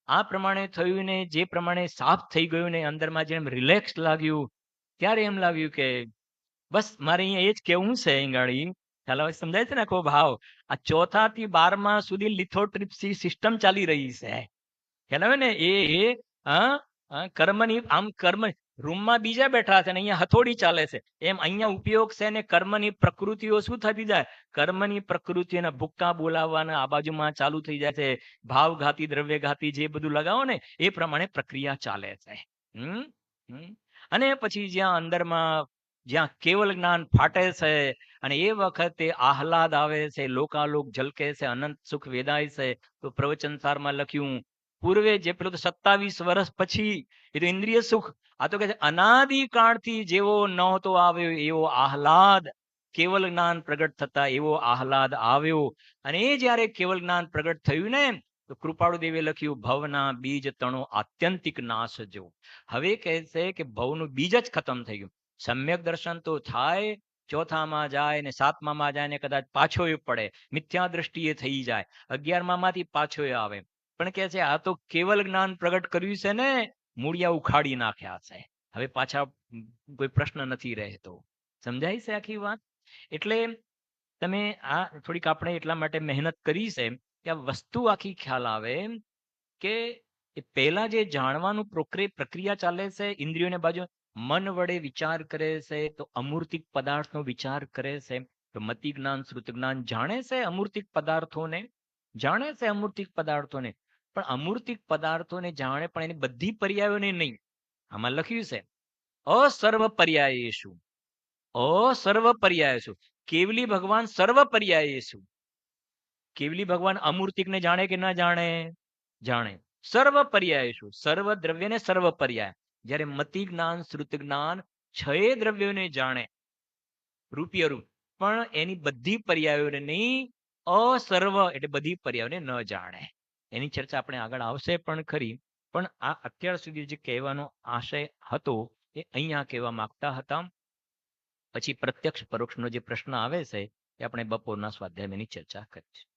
આ પ્રમાણે થયું ને જે પ્રમાણે સાફ થઈ ગયું ને અંદરમાં જેમ રિલેક્સ લાગ્યું, ત્યારે એમ લાગ્યું કે બસ મારે અહીંયા એ જ કેવું છે. ગાડી ખ્યાલ આવે, સમજાય છે ને આખો ભાવ. આ 4થા થી 12મા સુધી લિથોટ્રિપ્સી સિસ્ટમ ચાલી રહી છે, ખ્યાલ આવે ને? કર્મની આમ કર્મ રૂમમાં બીજા બેઠા છે ને અહીંયા હથોડી ચાલે છે, એમ અહીંયા ઉપયોગ છે ને કર્મની પ્રકૃતિઓ શું થતી જાય, કર્મની પ્રકૃતિના ભૂક્કા બોલાવવાના આ બાજુમાં ચાલુ થઈ જાય છે. ભાવઘાતી, દ્રવ્યઘાતી જે બધું લગાવો ને એ પ્રમાણે પ્રક્રિયા ચાલે છે. અને પછી જ્યાં અંદરમાં જ્યાં કેવલ જ્ઞાન ફાટે છે અને એ વખતે આહલાદ આવે છે, લોકાલોક ઝલકે છે, અનંત સુખ વેદાય છે. તો પ્રવચન સારમાં લખ્યું, પૂર્વે જે પેલું તો 27 વર્ષ પછી એ તો ઇન્દ્રિય સુખ, આ તો કે અનાદિકાળથી જેવો નહોતો આવ્યો એવો આહલાદ, કેવલ જ્ઞાન પ્રગટ થતા એવો આહલાદ આવ્યો. અને એ જ્યારે કેવલ જ્ઞાન પ્રગટ થયું ને, તો કૃપાળુ દેવે લખ્યું, ભવના બીજ તણો આત્યંતિક નાશ જો. હવે કહે છે કે ભવનું બીજ જ ખતમ થઈ ગયું. સમ્યક દર્શન તો થાય, 4થામાં જાય ને 7મામાં જાય ને કદાચ પાછો પડે, મિથ્યા દ્રષ્ટિએ થઈ જાય, 11મામાંથી પાછો આવે. પણ કે છે આ તો કેવલ જ્ઞાન પ્રગટ કર્યું છે ને, મૂળિયા ઉખાડી નાખ્યા છે, હવે પાછા કોઈ પ્રશ્ન નથી રહેતો. સમજાય છે આખી વાત? એટલે તમે આ થોડીક આપણે એટલા માટે મહેનત કરી છે કે આ વસ્તુ આખી ખ્યાલ આવે કે પહેલા જે જાણવાનું પ્રક્રિયા ચાલે છે, ઇન્દ્રિયોને બાજુ મન વડે વિચાર કરે છે, તો અમૂર્તિક પદાર્થનો વિચાર કરે છે. તો મતિ જ્ઞાન શ્રુત જ્ઞાન જાણે છે અમૂર્તિક પદાર્થોને, જાણે છે અમૂર્તિક પદાર્થોને, પણ અમૂર્તિક પદાર્થોને જાણે પણ એની બધી પર્યાયોને નહીં. આમાં લખ્યું છે અસર્વ પર્યાયેષુ, અસર્વ પર્યાયેષુ. કેવલી ભગવાન સર્વ પર્યાયેષુ. કેવલી ભગવાન અમૂર્તિકને જાણે કે ના જાણે? જાણે. સર્વ પર્યાયેષુ, સર્વ દ્રવ્યને સર્વ પર્યાય. જ્યારે મતિ જ્ઞાન શ્રુત જ્ઞાન 6 દ્રવ્યોને જાણે રૂપિય રૂપ, પણ એની બધી પર્યાયોને નહીં, અસર્વ એટલે બધી પર્યાયોને ન જાણે. એની ચર્ચા આપણે આગળ આવશે પણ ખરી. પણ આ અત્યાર સુધી જે કહેવાનો આશય હતો એ અહીંયા કહેવા માંગતા હતા. પછી પ્રત્યક્ષ પરોક્ષનો જે પ્રશ્ન આવે છે એ આપણે બપોરના સ્વાધ્યાયની ચર્ચા કરીશું.